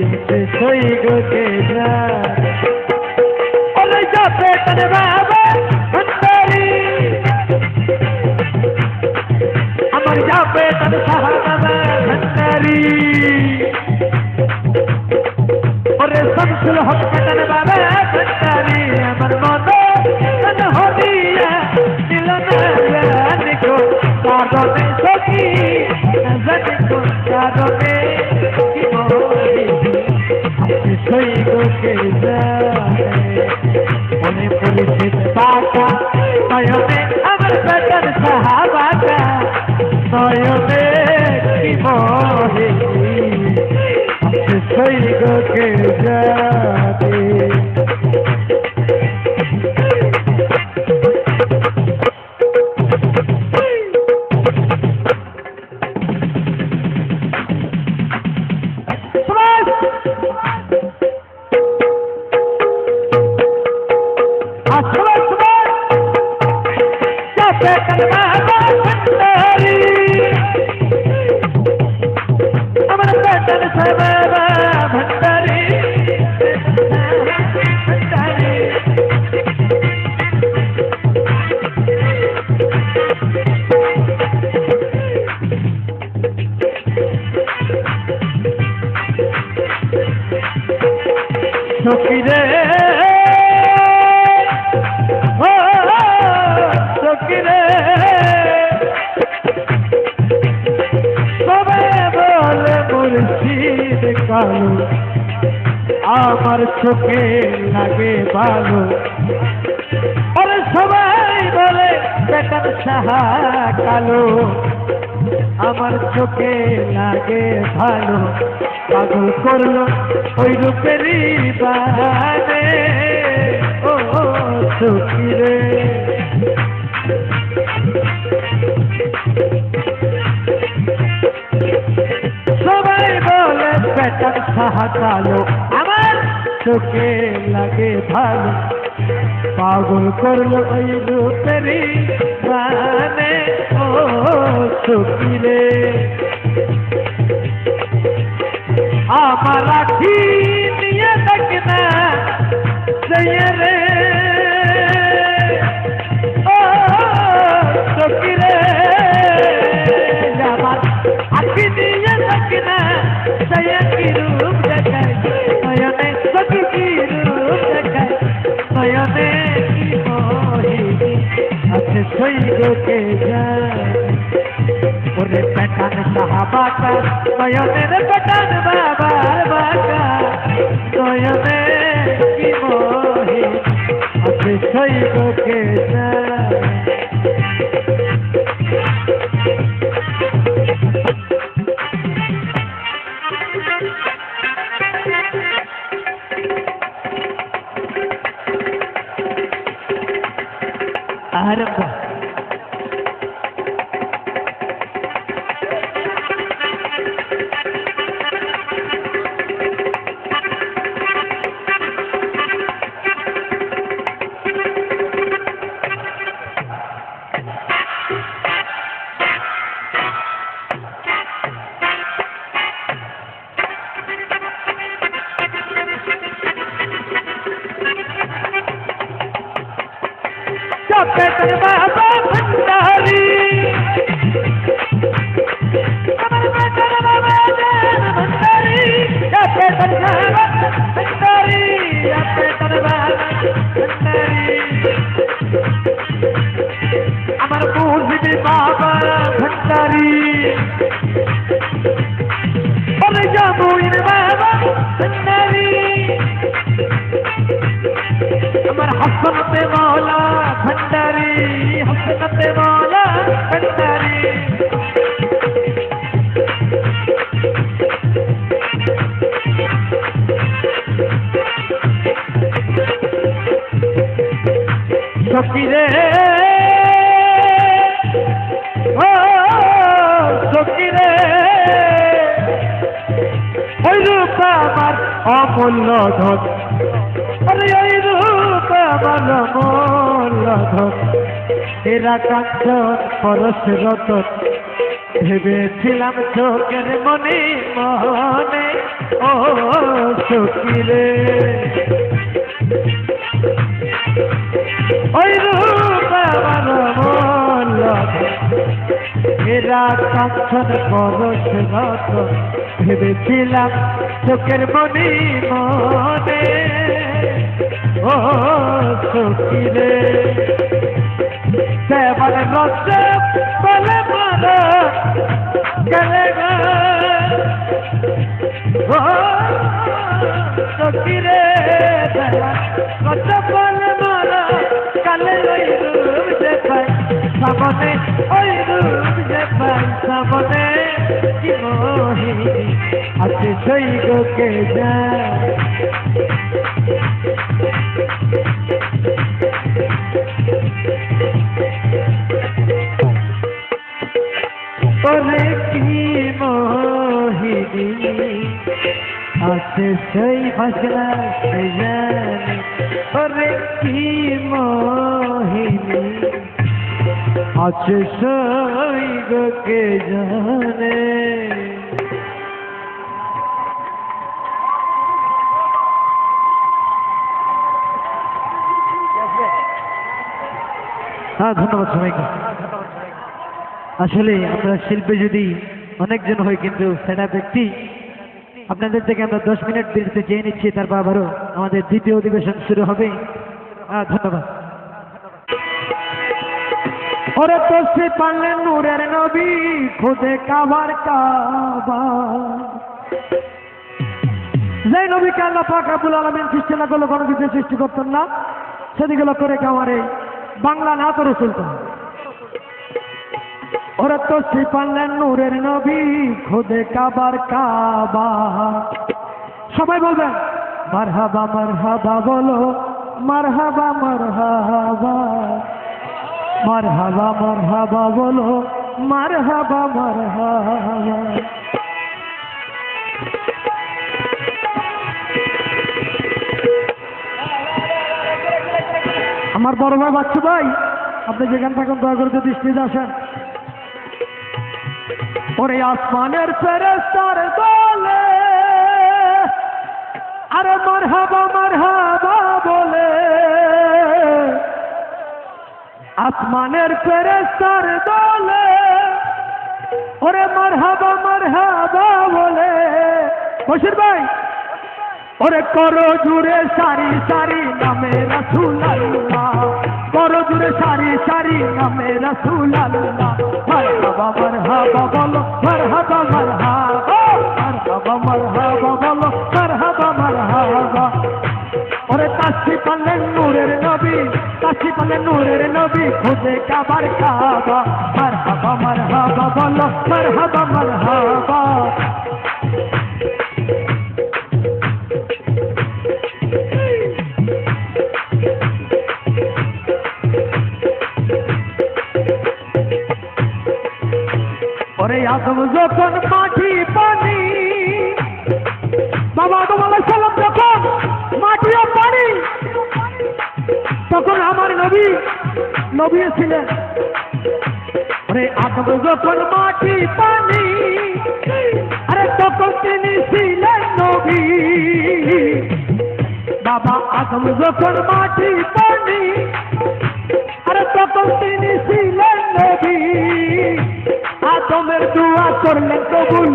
আছে সৈগকে ওরে যা বেতন বাবা ভণ্ডারি আমার যা বেতন সাহাবা ভণ্ডারি ওরে শামসুল হক বেতন বাবা ভণ্ডারি আমার মনে হরিয়া দিল না জানিকো কারণে সখী জানিকো কারণে কি মোহিনী আছে সৈগকে মনে পরিচিত বাঁকা নয়নে আমার বেতন সাহাবাকা নয়নে কি মোহিনী আছে সৈগকে জানে আমার বেতন সাহাবা ভণ্ডারি সখিরে ও সখিরে সবে বলে মুর্শিদ কালো আমার চোখে লাগে ভালো আরে সবাই বলে বেতন সাহা কালো আমার চোখে লাগে ভালো পাগল করলো ওই রূপেরই বানে ও সখিরে সবাই বলে বেতন সাহা কালো আমার চোখে লাগে ভালো পাগল করলো ওই রূপেরই বানে ও সখিরে আমার আখি নিয়ে দেখ না জয় রে ও সখিরে আমার আখি নিয়ে দেখ না জয় কি রূপ দেখায় নয়নে সখী কি রূপ দেখায় নয়নে কি মোহিনী আছে সৈগকে ওরে বেতন সাহাবাকা নয়নের বেতন বাবার বাকা নয়নে কি মোহিনী আছে সৈগকে আরম্ভ বেতন বাবা ভণ্ডারি আমার বেতন বাবা ভণ্ডারি বেতন বাবা ভণ্ডারি বেতন বাবা ভণ্ডারি আমার মুর্শিদ বাবা ভণ্ডারি ওরে জামুইন বাবা हसनते मौला भंडारी, हसनते मौला भंडारी। সকিরে ও সকিরে, ওই রূপ আমার অমূল্য ধন, আরে ওই রূপ আমার অমূল্য ধন। এরা কাঞ্চন পরশ রতন, ভেবেছিলাম চোখের মনে মনে। ও সকিরে ওই রূপ আমার অমূল্য ধন, এরা কাঞ্চন পরশ রতন, ভেবেছিলাম চোখের মনে মনে। ও সকিরে দেবন রসে বলে মারা গেলে গা। ও সকিরে দেবন রসে বলে মারা কালে ওই রূপ যে পাই সামনে, ওই রূপ যে পাই সামনে। কি মোহিনী আছে সৈগকে যায়, ওরে কি মোহিনী আছে সেই ভাষা সে জানে। ওরে কি মোহিনী আছে সৈগকে জানে। হ্যাঁ, ধন্যবাদ সবাইকে। আসলে আমরা শিল্পী যদি অনেকজন হই, কিন্তু সেটা ব্যক্তি আপনাদের থেকে আমরা 10 মিনিট বিরতি চেয়ে নিচ্ছি, তারপর আবারও আমাদের দ্বিতীয় অধিবেশন শুরু হবে। ধন্যবাদ। ওরে তোষে পারলেন নূরের নবী, খুদে কাবার কাবা। যে নবীকে আল্লাহ পাক রব্বুল আলামিন সৃষ্টি না করলে কোনো কিছু সৃষ্টি করতেন না, সেদিকে লক্ষ্য রেখে আমার এই বাংলা না তো চলতো। ওরা তো সে পারলেন নূরের নবী, খুদে কাবার কাবা। সবাই বলবেন মারহাবা মারহাবা, বলো মারহাবা মারহাবা, মারহাবা মারহাবা, বলো মারহাবা মারহাবা। আমার বড় ভাই বাচ্চু ভাই, আপনি যেখানে থাকেন দয়া করে যদি স্টেজে আসেন। ওরে আসমানের ফেরেশতার দলে, আরে মারহাবা মারহাবা বলে। আসমানের ফেরেশতার দলে, ওরে মারহাবা মারহাবা বলে। বশির ভাই, ওরে করো জুড়ে সারি সারি নামে রাসূলুল্লাহ, করো জুড়ে সারি সারি নামে রাসূলুল্লাহ। মারহাবা মারহাবা বলো, মারহাবা মারহাবা, মারহাবা মারহাবা বলো, মারহাবা মারহাবা। ওরে তাসি পারলেন নূরের নবী, তাসি পারলেন নূরের নবী, খুদে কাবার কাবা। মারহাবা মারহাবা বলো, মারহাবা মারহাবা। ওরে আদম যখন মাটি পানি, বাবা আদম আলাইহিস সালাম যখন মাটি ও পানি, তখন আমার নবী নবী ছিলেন। ওরে আদম যখন মাটি পানি, আরে তখন তিনি ছিলেন নবী। বাবা আদম যখন মাটি পানি, আরে তখন তিনি ছিলেন নবী। আদমের দোয়া করলেন কবুল,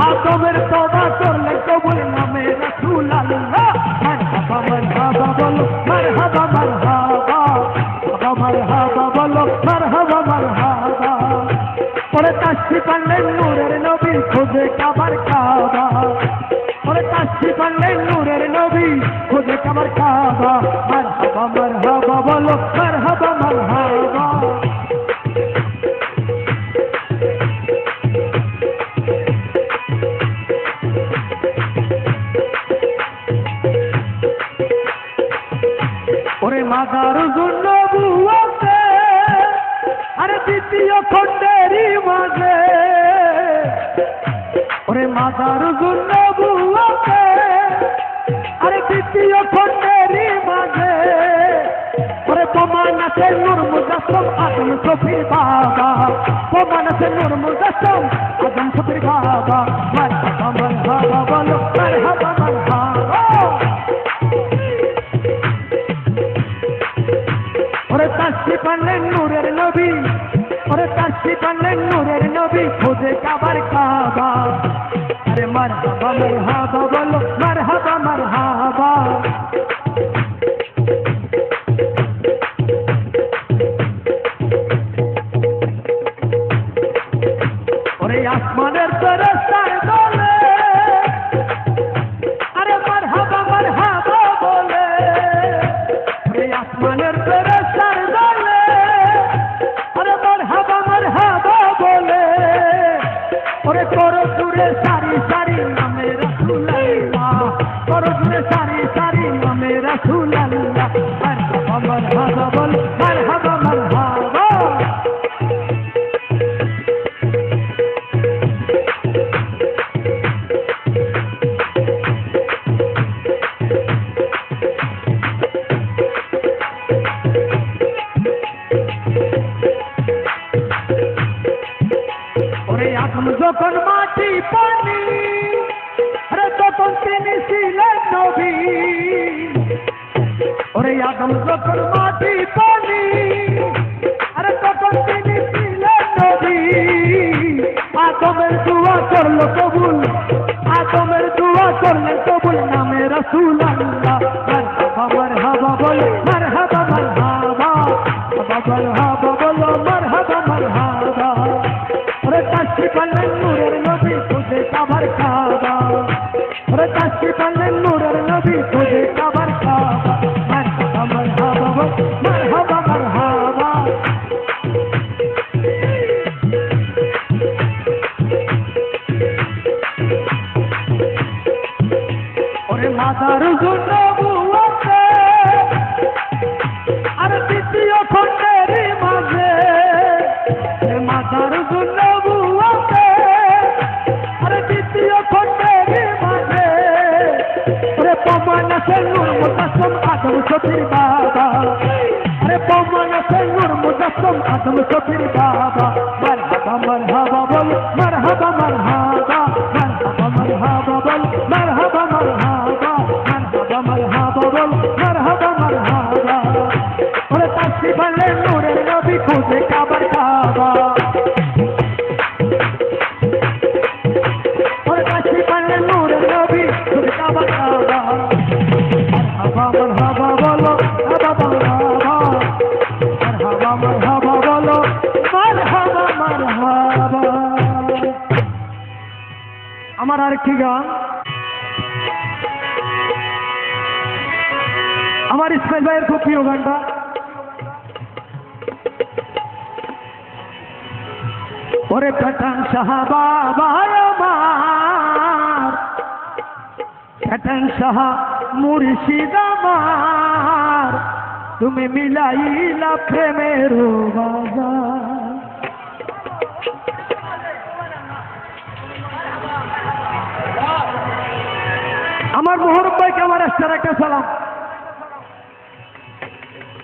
আদমের তওবা করলেন কবুল, নামে রাসূলুল্লাহ। মারহাবা মারহাবা বলো, মারহাবা মারহাবা, মারহাবা বলো, মারহাবা মারহাবা। ওরে তাসি পারলেন নূরের নবী, খুদে কাবার কাবা। ওরে তাসি পারলেন নূরের নবী, নবী খুদে কাবার কাবা মারহাবা বলো মারহাবা ওরে মাদার জন্য বুয়াতে আরে দ্বিতীয় খণ্ডেরই মাঝে ওরে মাদার জন্য বুয়াতে আরে দ্বিতীয় খণ্ডেরই মাঝে ওরে প্রমাণ আছে নূর মুজাসসাম আদম শফির বাবা প্রমাণ আছে নূর মুজাসসাম আদম শফির বাবা মারহাবা বলো মারহাবা ওরে তাশরিফ আনলেন নূরের নবী ওরে তাশরিফ আনলেন নূরের নবী খুদে কাবার কাবা আরে মারহাবা বলো মারহাবা ওরে আসমানের ফেরেশতার দলে আরে মারহাবা বলে ওরে আসমানের ফেরেশতার দলে আরে মারহাবা বলে ওরে করো দূরে সারি সারি নামে রাসূলুল্লাহ করো দূরে সারি সারি নামে রাসূলুল্লাহ মারহাবা বল মারহাবা ওরে আদম যখন মাটি পানি আরে তখন তিনি ছিলেন নবী ওরে আদম যখন মাটি পানি আরে তখন তিনি ছিলেন নবী আদমের দোয়া করলো কবুল আদমের দোয়া করলেন কবুল নামে রাসূলুল্লাহ মারহাবা বলো মারহাবা বলো মারহাবা ওরে তাশরিফ আনলেন নূরের নবী খুদে কাবার কাবা ওরে তাশরিফ আনলেন নূরের নবী খুদে কাবার কাবা মারহাবা ওরে মাদার জন্য বুয়াতে আরে দ্বিতীয় খণ্ডেরই মাঝে মাদার জন্য বুয়াতে আরে দ্বিতীয় খণ্ডেরই মাঝে ওরে প্রমাণ আছে নূর মুজাসসাম আদম শফির বাবা আরে প্রমাণ আছে নূর মুজাসসাম আদম শফির বাবা মারহাবা বল মারহাবা বল মারহাবা বল মারহাবা ওরে তাশরিফ আনলেন নূরের নবী খুদে কাবার কাবা ওরে তাশরিফ আনলেন নূরের নবী খুদে কাবার কাবা মারহাবা বলো মারহাবা বলো মারহাবা আমার আরেকটি গান আমার ইসমাইল ভাইয়ের খুব প্রিয় গানটা ওরে পাঠান সাহাবা আমার পাঠান সাহা মুর্শিদ আমার তুমি মিলাইলা প্রেমের বাজার আমার মোহরম ভাইকে আমার একটা সালাম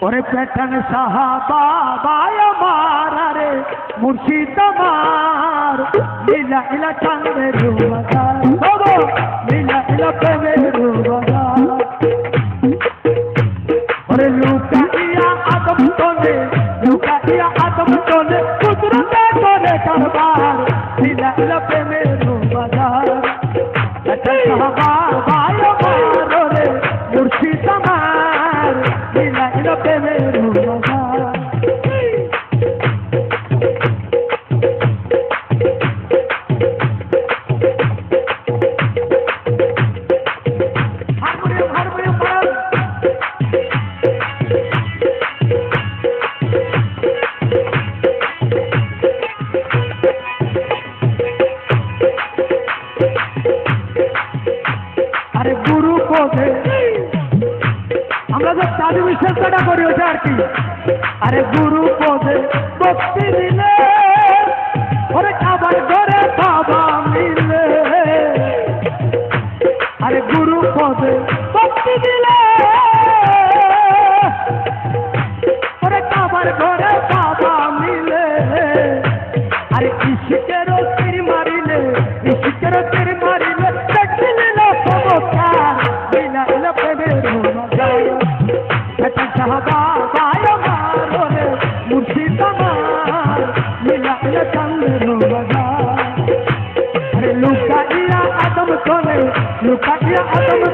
ওরে পেঠান সাহাবা আমার রে মুর্শিদ আমার লীলা ইলা চাঁদের বাজার লীলা ইলা প্রেমের বাজার ওরে লুকাইয়া আদম তোলে কুদরতে করে কারবার লীলা ইলা প্রেমের বাজার পেঠান সাহাবা আমার রে মুর্শিদ আমার লীলা ইলা প্রেমের বাজার হারমোনিয়াম আমরা যে চাঁদি বিশ্বাসটা করি ওটা আর কি আরে গুরু পদে ভক্তি দিলে ওরে খাবার ঘরে বাবা মিলে আরে গুরু পদে ভক্তি দিলে ওরে খাবার ঘরে বাবা মিলে আরে ইশিকের তীর মারিলে ইশিকের তীর মারিলে দেখলে না চমৎকার মিলা ইলা প্রেমের মজা এটা সাহাবা বায়ো মারোরে মুর্শিদ আমার মিলা ইলা চাঁদের মজা আরে লুকাইয়া আদম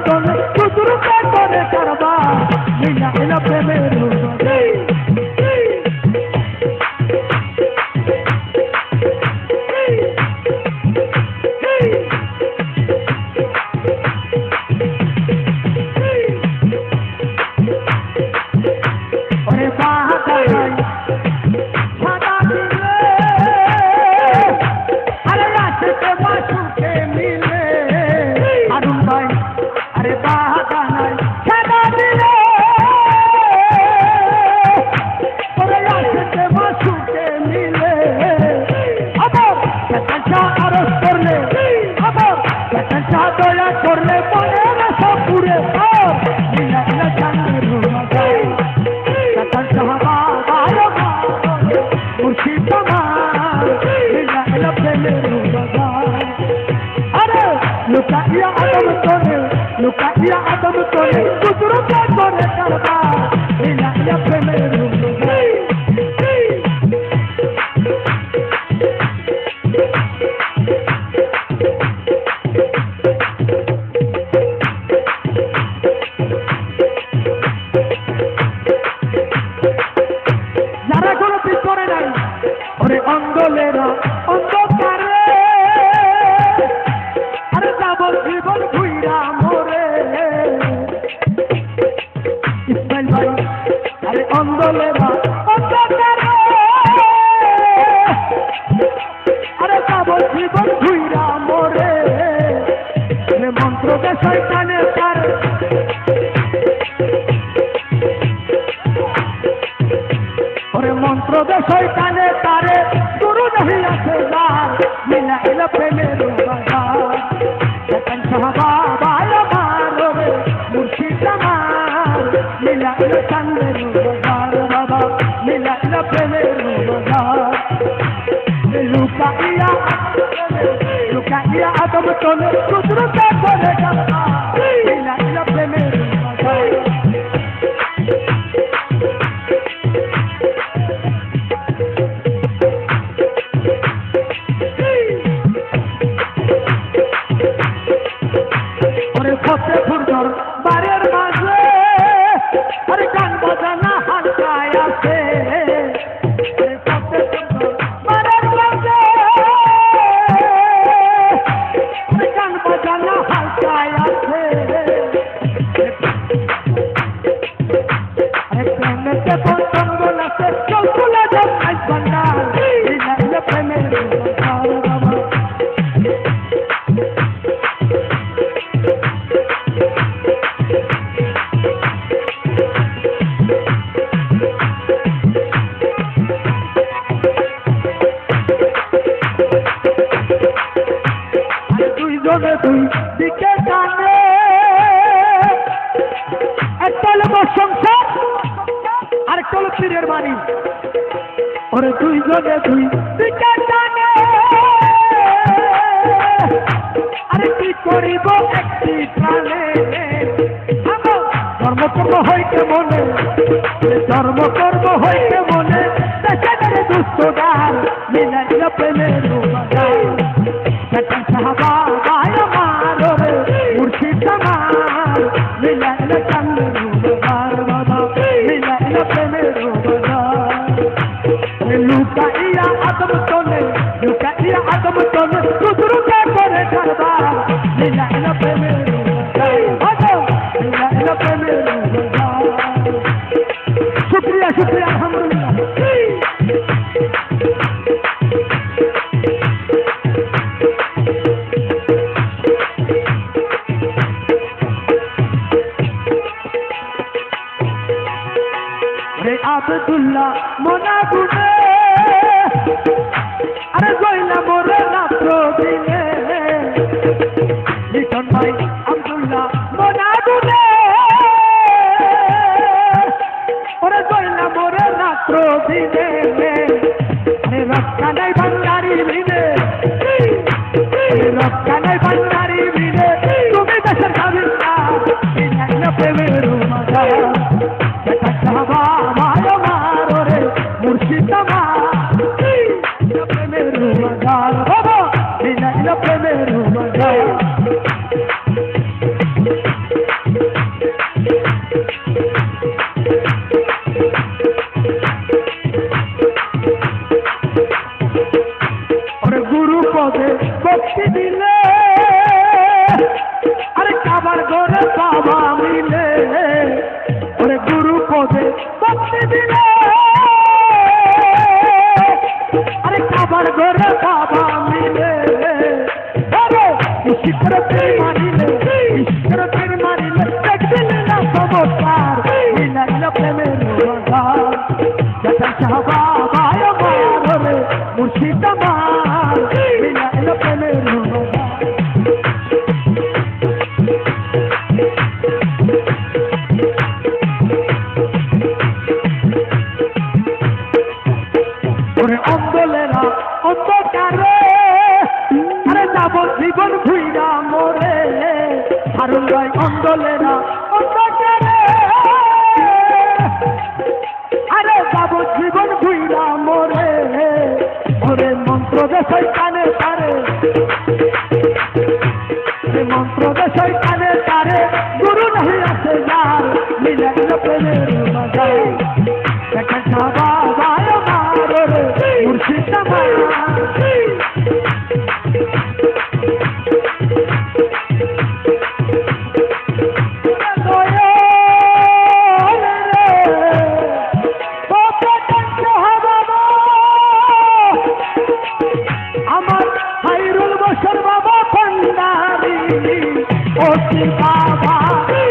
তোলে কুদরতে করে করবা মিলা ইলা প্রেমের মজা করলে মনে রসা পুরে মিলা ইলা চাঁদের মজা সাহাবা বায়ো মারোরে মুর্শিদ আমার মিলা ইলা প্রেমের মজা আরে লুকাইয়া আদম তোলে কুদরতে করে করবা মিলা ইলা প্রেমের মজা অঙ্গলেরা অন্ধকারে আরে যাব জীবন ঘুইরা মোরে ইসমাইল ভাই আরে অঙ্গলেরা অন্ধকারে আরে যাব জীবন ঘুইরা মোরে মন্ত্র দে শয়তানে পার ওরে মন্ত্র দে শয়তানে তারে গুরু नहीं আছে যার মিলা ইলা প্রেমের মজা এখন সাহাবা বায়ো মারোরে মুর্শিদ আমার মিলা ইলা চাঁদের মজা বাবা মিলা ইলা প্রেমের মজা লুকাইয়া আদম তোলে কুদরতে করে করবা মিলা ইলা প্রেমের মজা ফতেপুর বাড়ির মাঝে আরে গান বাজানা হালকায় আছে ফতেপুর বাড়ির মাঝে আরে গান বাজানা হালকায় আছে আরে প্রেমেতে পঞ্চঙ্গ নাচে চল চলে যাও আজ ভান্ডার ইলা ইলা প্রেমের দুই দিকে টানে একটা হলো সংসার আরেকটা হলো পীরের বাড়ি ওরে দুইজনে দুই দিকে টানে আরে কি করিব একটি প্রাণে ধর্মকর্ম হইতে মনে ধর্মকর্ম হইতে মনে দেশের দুষ্ট গান মিলাইয়া প্রেমের মজা সাহাবা বায়ো মারোরে মুর্শিদ আমার মিলা ইলা চাঁদের মজা বাবা মিলা ইলা প্রেমের মজা লুকাইয়া আদম তোলে কুদরতে করে করবা মিলা ইলা প্রেমের মজা মিলা ইলা প্রেমের মজা শুকরিয়া শুকরিয়া আলহামদুলিল্লাহ সে আব্দুল্লাহ মোনা গুনে আরে জয়লা মোরে রাত্র দিনে লিটন ভাই আব্দুল্লাহ মোনা গুনে ওরে জয়লা মোরে রাত্র দিনে আরে রক্ষা নাই ভান্ডারি দিনে রক্ষা নাই ভান্ডারি দিনে তুমি দেশের স্বাধীনতা প্রেমের মজা মুর্শিদ প্রেমের মজা বাবা প্রেমের মজা গুরু পদে ভক্তি দিলে আরে কাবার ঘরে বাবা মিলে ওরে গুরু পদে ভক্তি দিলে আরে কাবার ঘরে বাবা মিলে আরে ঈশ্বর মানিলে ঈশ্বর মানিলে দেখলে না চমৎকার মিলাইল প্রেমের মজা যখন চাহবা বাবা রে মুর্শিদ আমার মিলাইল প্রেমের মজা অন্ধলেরা অন্ধকারে আরে যাব জীবন ভুইরা মোরে হারুন ভাই অন্ধলেরা অন্ধকারে আরে যাব জীবন ভুইরা মোরে ওরে মন্ত্র দেশাই কানে তারে মন্ত্র দেশাই কানে তারে গুরু নাহি আছে যার মিলাইল প্রেমের মজা দেখা যাবা মুর্শিদ আমার হাইরুল বসর বাবা ভান্ডারি ওসি বাবা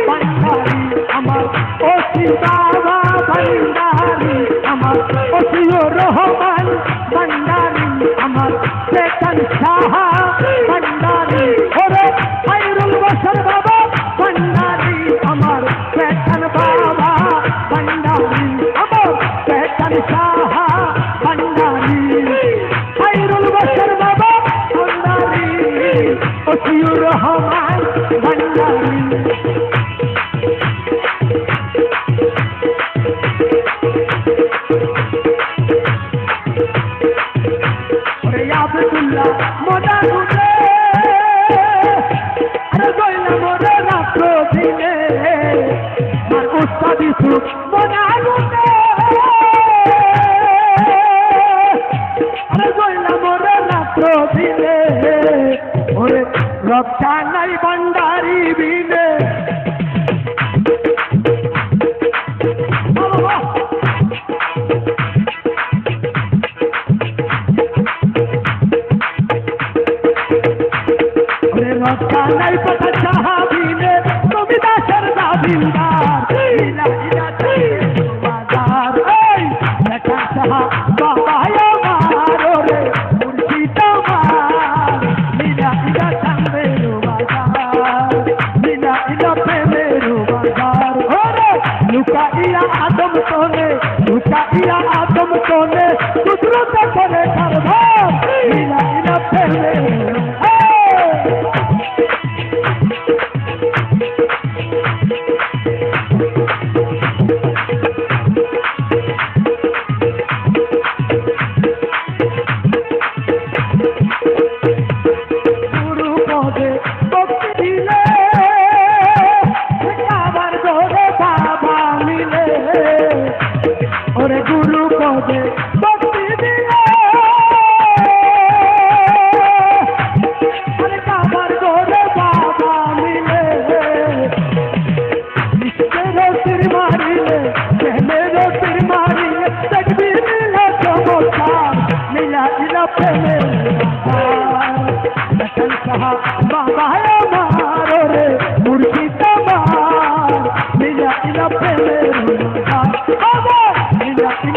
ভান্ডারি আমার ওসি বাবা ভান্ডারি আমার ওসিউর রহমান ভান্ডারি আমার চেতন সাহা ভান্ডারি ওরে হাইরুল বসর বাবা ভান্ডারি আমার চেতন বাবা ভান্ডারি আমার চেতন সাহা ভান্ডারি হাইরুল বসর বাবা ভান্ডারি ওসিউর রহমান ভান্ডারি আব্দুল্লাহ মোনা গুনে আরে জয়লা মোরে রাত্র দিনে আর উস্তাদি সুখ মোনা গুনে আরে জয়লা মোরে রাত্র দিনে ওরে রক্ষা নাই ভান্ডারি বিনে রক্ষা নাই পতা চাহাবিনে তুমি দাসের দাবিলদার ইলা বাজার এই দেখা চাহা বাবা আমার রে মুর্শিদ আমার ইলা চাঁদের বাজার ইলা প্রেমের বাজার ওরে লুকাইয়া আদম তোলে কুদরত করে কারবার ইলা প্রেমের ওরে গুরু পদে ভক্তি দিলে আরে কাবার গোরে বাবা মিলে ইস্তের তীর মারিলে প্রেমের তীর মারিলে তকবীর মিলে চমৎকার মিলা ইলা প্রেমের লখন সাহা বাবা আমার রে মুর্শিদ আমার মিলা ইলা প্রেমের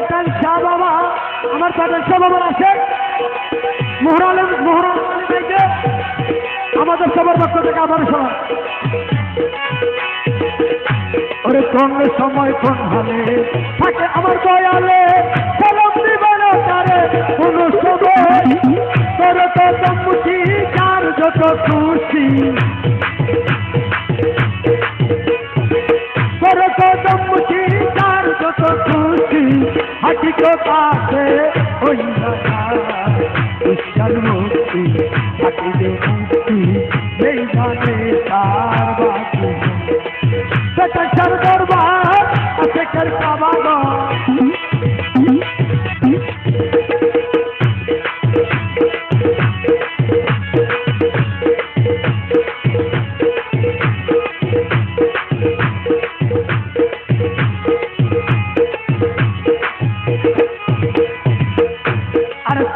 প্যাটার্ন শাহ বাবা, আমার প্যাটার্ন শাহ বাবার আছে মোহরালের থেকে আমাদের সবার পক্ষ থেকে আবার সবার ওরে কোন সময় কোন হালে থাকে আমার দয়ালে সালাম দিবে না তারে কোন সময় তোর তো মুঠি যার যত খুশি তোর তো মুঠি যার যত খুশি হাতি তো কাছে ওই না ঈশ্বর মুক্তি হাতি দে মুক্তি এই গানে তার বাকি প্যাটার্ন দরবার আছে কর কাবাগো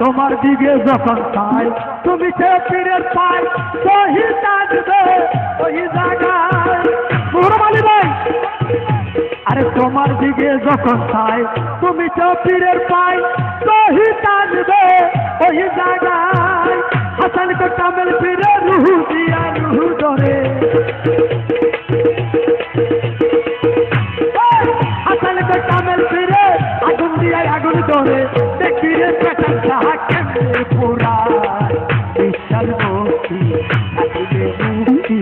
তোমার দিকে যখন চাই তুমি সে পীরের পাই সহি থাকবে ওই জায়গায় মোহরমালি ভাই আরে তোমার দিকে যখন চাই তুমি সে পীরের পাই সহি থাকবে ওই জায়গায় হাসান কো কামেল পীরে রুহু দিয়া রুহু ধরে হাসান কো কামেল পীরে আগুন দিয়া আগুন ধরে দেখিরে প্যাটার্ন শাহ কেমনে পুরা বিশাল মুক্তি থাকিবে মুক্তি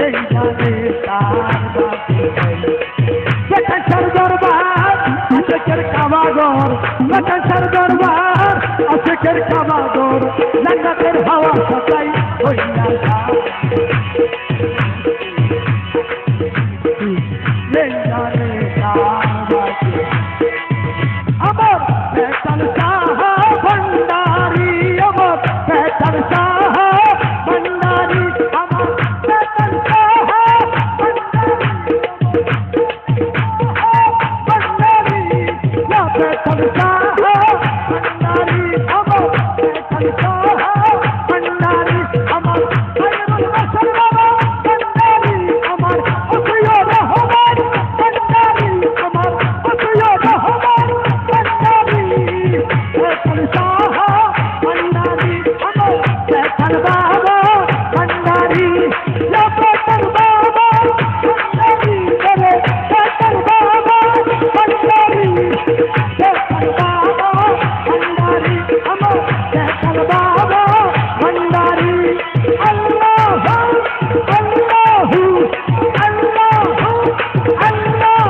এই জানে তার বাকি প্যাটার্ন শাহ দরবার আশেকের কাবাগর প্যাটার্ন শাহ দরবার আশেকের কাবাগর জান্নাতের হাওয়া সতাই হইয়া যায় এই জানে তার বাকি আমার প্যাটার্ন শাহ ভণ্ডারি আমার প্যাটার্ন শাহ ভণ্ডারি আমার প্যাটার্ন শাহ ভণ্ডারি না প্যাটার্ন শাহ ভণ্ডারি আমার প্যাটার্ন শাহ ভণ্ডারি আমার খায়রুল বাশার বাবা ভণ্ডারি আমার ওসিয় রহমান ভণ্ডারি আমার ওসিয় রহমান প্যাটার্ন শাহ ভণ্ডারি আমার প্যাটার্ন বাবা ভণ্ডারি না প্যাটার্ন বাবা ভণ্ডারি বলে প্যাটার্ন বাবা ভণ্ডারি প্যাটার্ন বাবা ভণ্ডারি আমার প্যাটার্ন বাবা ভণ্ডারি আল্লাহু আল্লাহু আল্লাহু আল্লাহু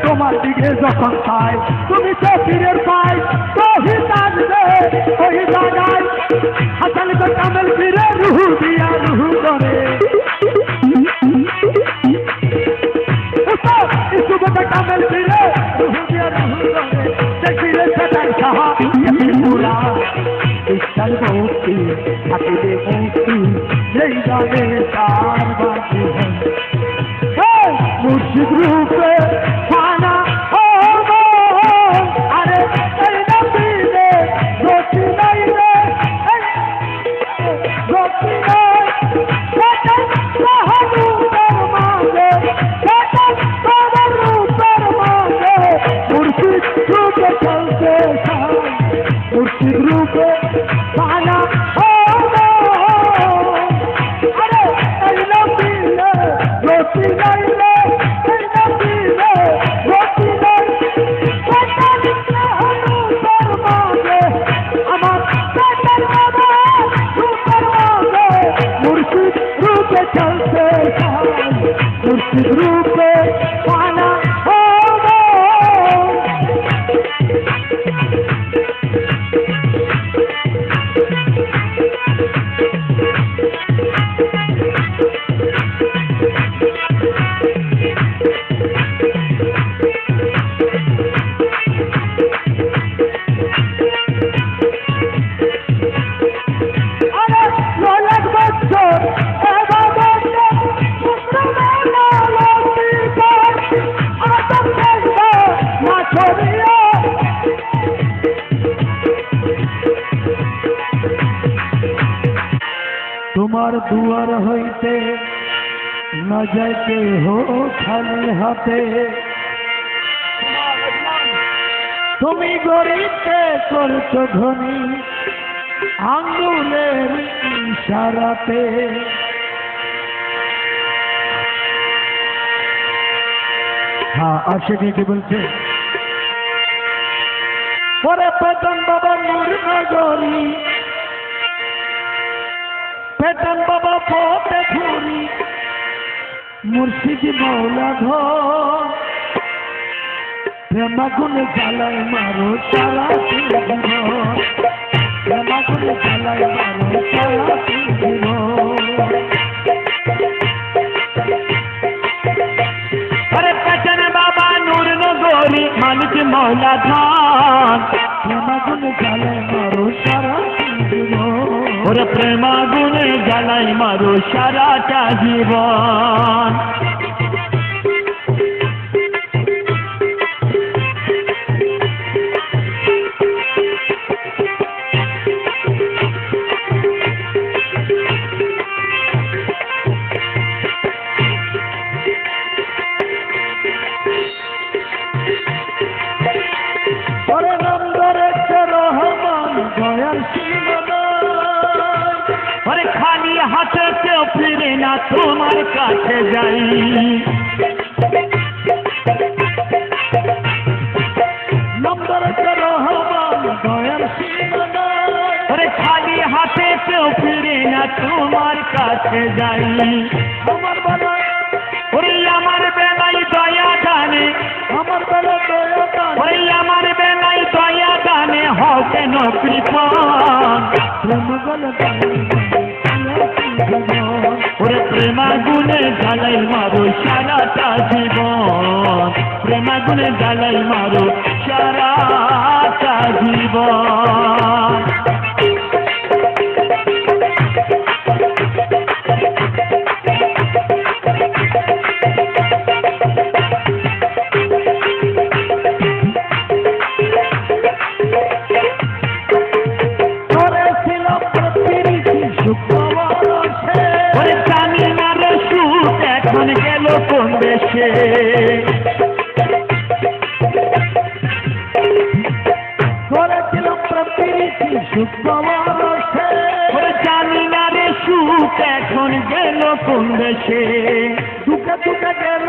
তোমার দিকে যখন চাই তুমি তো পীরের পাই শহীদ আসবে ওই জায়গায় হাসান কো কামেল পীরে রুহু দিয়া রুহু গান ভক্তি থাকিবে মুক্তি যেই গানে তার বাকি মুর্শিদ রূপে খানা আরে এই নবীরে গতি নাই রে গতি নাই রূপের মাঝে রূপের মাঝে মুর্শিদ রূপে চলতে মুর্শিদ রূপে খানা আরে এই নবীরে গতি নাই রে चलते मुर्शिद रूपे पाना তোমার দুয়ার হইতে না যাইতে হো খালি হাতে তুমি গরিবকে করছো ধনী আঙ্গুলের ইশারাতে হ্যাঁ আশিক কি বলছে পরে পেতন বাবা নূর নগরী পেতন বাবা পথে ঘুরি মুর্শিদ মৌলা ধন প্রেমাগুনে জ্বালায় মারো সারা জীবন প্রেমাগুনে জ্বালায় মারো সারা জীবন अरे पचन बाबा नूर नगोरी मालिक मौला धान প্রেমাগুনে জ্বালায় মারো সারা জীবন और प्रेमा गुने जलाई मारो साराटा जीवन खाली हाथ से फिरे ना तुम्हारे काछे जाई नंबर करो हमान दयाल सीमना अरे खाली हाथे से फिरे ना तुम्हारे काछे जाई আমার বেলা ওরে আমার বেলায় দয়া দানে আমার বেলা দয়া দান ওরে আমার বেলায় দয়া দানে হও কেন কৃপণ প্রেম গল ওরে প্রেমা গুনে জ্বালাই মারো সারাটা জীবন প্রেমা গুনে জ্বালাই মারো সারাটা জীবন কোন দেশে করেছিলাম প্রতিনিধি শুক্রবার জানি না রে সুখ এখন গেল কোন দেশে দুঃখে দুঃখে গেল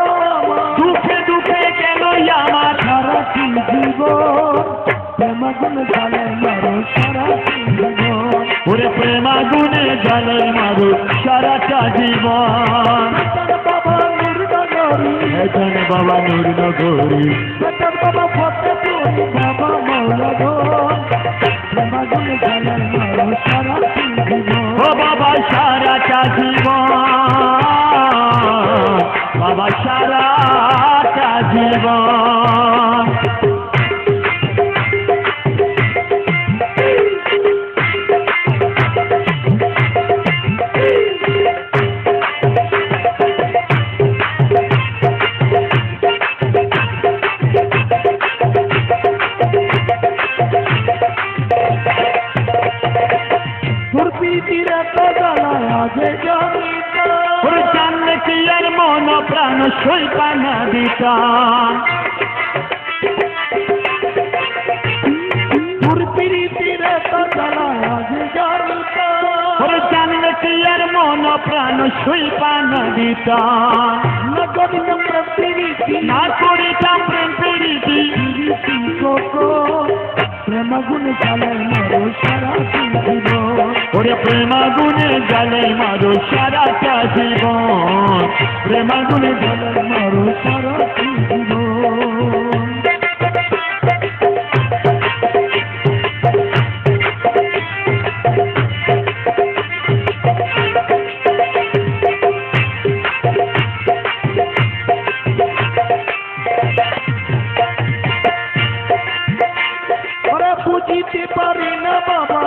দুঃখে দুঃখে গেল আমার সারাটি জীবন প্রেমাগুনে জ্বালায় মারো সারাটি জীবন ওরে প্রেমাগুনে জ্বালায় মারো সারাটা জীবন এখানে বাবা নূর নগরী বাবা ফতেপুরি বাবা মৌলা ধন প্রেমাগুনে জ্বালায় মারো সারাটি জীবন ও বাবা সারাটা জীবন বাবা সারাটা জীবন প্রীতির এত জ্বালা আগে জানি না। ওরে জানলে কি আর মন প্রাণ সইবা না দিতাম। তোর প্রীতির এত জ্বালা আগে জানি না। ওরে জানলে কি আর মন প্রাণ সইবা না দিতাম। না করিতাম প্রেম প্রীতি, না করিতাম প্রেম প্রীতি, প্রীতি কত প্রেমাগুনে জ্বালায় মারো সারা জীবন। ওরে প্রেমাগুনে জ্বালে মারো সারাটা জীবন, প্রেমাগুনে জ্বালে মারো সারা জীবন। ওরা বুঝিতে পারি না বাবা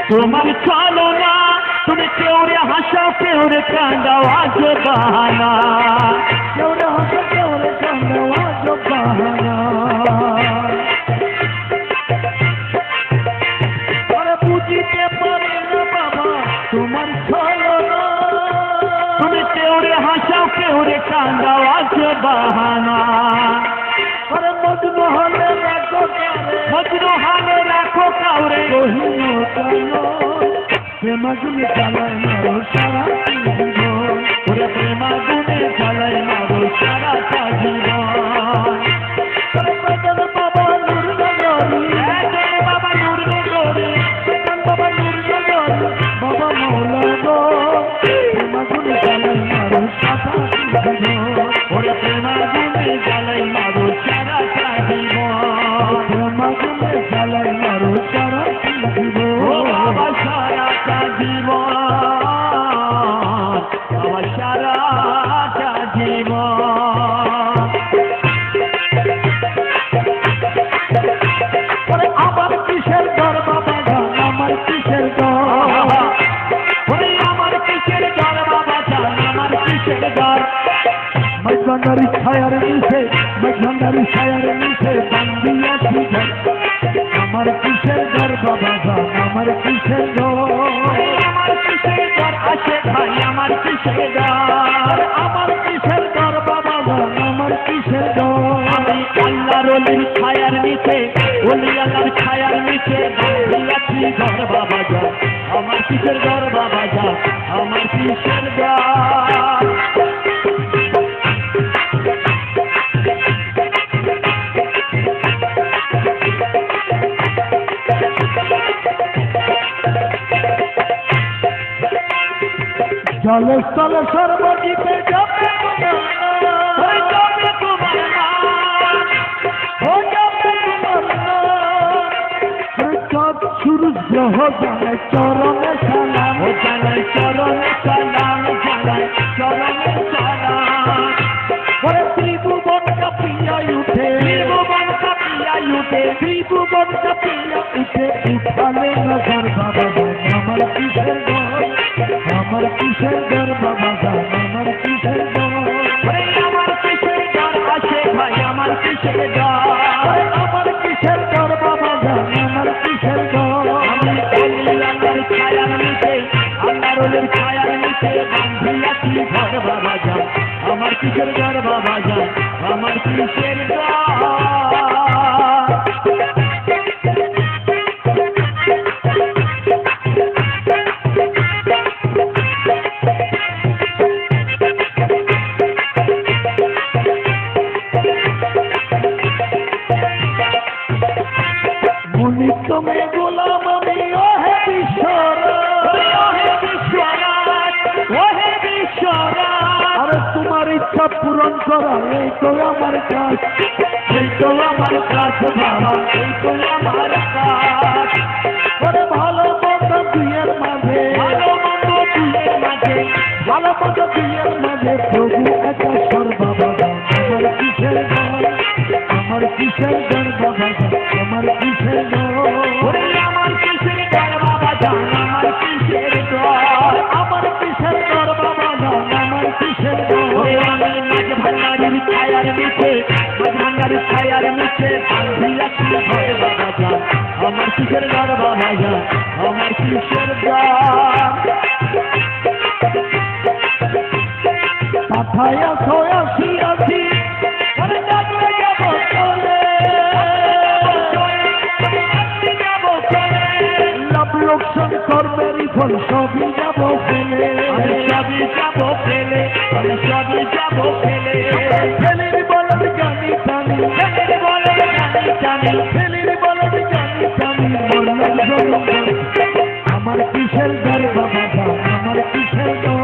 তোমার চলো না, তুমি কেউ রে হাসাও কেউ রে কান্দাও আজ বাহানা। কেউ রে হাসা কেউ রে কান্দা আজ বাহানা। ওরা বুঝিতে পারি না বাবা তোমার ছলনা। তুমি কেউ রে হাসাও কেউ রে কান্দাও আজ বাহানা। ওরে মজনু হলে রাখো কারে, মজনু হালে রাখো কাউরে, কহিল কেন প্রেমাগুনে জ্বালায় মারো সারা জীবন। ওরে প্রেমাগুনে জ্বালায় মারো সারাটা জীবন। ওরে বেদন বাবা নূর নগরী, একজন বাবা নূর নগরী, বেদন বাবা নূর নগরী, বাবা মৌলা গো প্রেমাগুনে জ্বালায় মারো সারা জীবন। ওরে প্রেমাগুনে জ্বালায় মারো সারাটা জীবন। প্রেমাগুনে জ্বালায় মারো সারা ও জীবন। বাবা সারাটা জীবন, বাবা সারাটা জীবন। ওরে আমার কিসের ঘর বাবা জান, আমার কিসের ঘর। ওরে আমার কিসের ঘর বাবা জান, আমার কিসের ঘর। মজনদারি ছায়ার নিচে বান্দিয়াছি ঘর। আমার কিসের ঘর বাবা জান, আমার কিসের ঘর। আমার কিসের ঘর আছে ভাই, আমার কিসের ঘর। আমার কিসের ঘর বাবা জান, আমার কিসের ঘর। আমি আল্লাহর ওলির ছায়ার নিচে, ওলি আল্লাহর ছায়ার নিচে বান্ধিয়াছি ঘর বাবা জান। আমার কিসের ঘর বাবা জান, আমার কিসের ঘর। জলে স্থলে সর্বজীবে যাবে ওই যাবে তোমার নাম, ও যাবে তোমার নাম। চাঁদ সূরজ গ্রহ জানে চরণে সালাম। ও জানাই চরণে সালাম, জানাই চরণে সালাম। ওরে ত্রিভুবন কাঁপিয়া উঠে, ত্রিভুবন কাঁপিয়া উঠে, ত্রিভুবন কাঁপিয়া উঠে উঠালে নজর বাবা জান, আমার কিসের ঘর। আমার কিসের ঘর বাবা জান, আমার কিসের ঘর। ওরে আমার কিসের ঘর আছে ভাই, আমার কিসের ঘর। ওরে আমার কিসের ঘর বাবা জান, আমার কিসের ঘর। আমি অলি আল্লাহর ছায়ার নিচে, আল্লাহর ওলির ছায়ার নিচে বান্ধিয়াছি ঘর বাবা জান। আমার কিসের ঘর বাবা জান, আমার কিসের ঘর। মুনি তুমি গোলাম আমি ওহে বিশ্বরাজ। ওহে বিশ্বরাজ, আরে তোমার ইচ্ছা পূরণ করা এই তো আমার কাজ। এই তো আমার কাজ বাবা, এই তো আমার কাজ। ওরে ভালো মন্দ দুইয়ের মাঝে, ভালো মন্দ দুয়ের মাঝে, ভালো মন্দ দুইয়ের মাঝে প্রভু একা স্বর বাবা জান, আমার কিসের ঘর। আমার কিসের ঘর বাবা জান, আমার কিসের ঘর। ওরে আমার কিসের ঘর বাবা জান, আমার কিসের ঘর। আমার কিসের ঘর বাবা জান, আমার কিসের ঘর। ওরে আমি মাঝ ভান্ডারির ছায়ার নিচে, মাঝ ভান্ডারির ছায়ার নিচে বান্ধিয়াছি ঘর বাবা জান। আমার কিসের ঘর বাবা জান, আমার আমার কিসের দর পাঠাইয়া ছয়াশি আছি আরে ডাকলে যাব চলে লাভ লোকসান কর্মেরই ফল সবই যাব ফেলে আমি সবই যাব ফেলে আমি সবই যাব ফেলে ফেলির বলদ জানি টানি ফেলে বলে জানি জানি ফেলির বলদ জানি টানি মরলাম জনগণ আমার কিসের দর বাবা যান আমার কিসের দর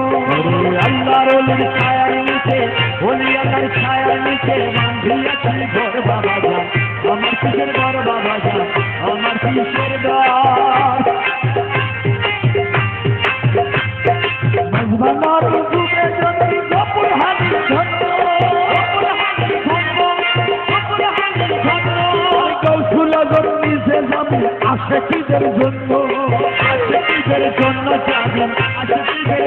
আল্লাহর ওলির ছায়ার নিচে ওলি আল্লাহর ছায়ার নিচে বান্ধিয়াছি ঘর বাবা যান আমার কিসের ঘর বাবা যান আমার কিসের ঘর মজবানার যুগে যদি গপুর হানির ধন্য গৌসুল আজম নিচে যাবে আশেকিদের জন্য আশিকীদের জন্য যাবেন আশিকীদের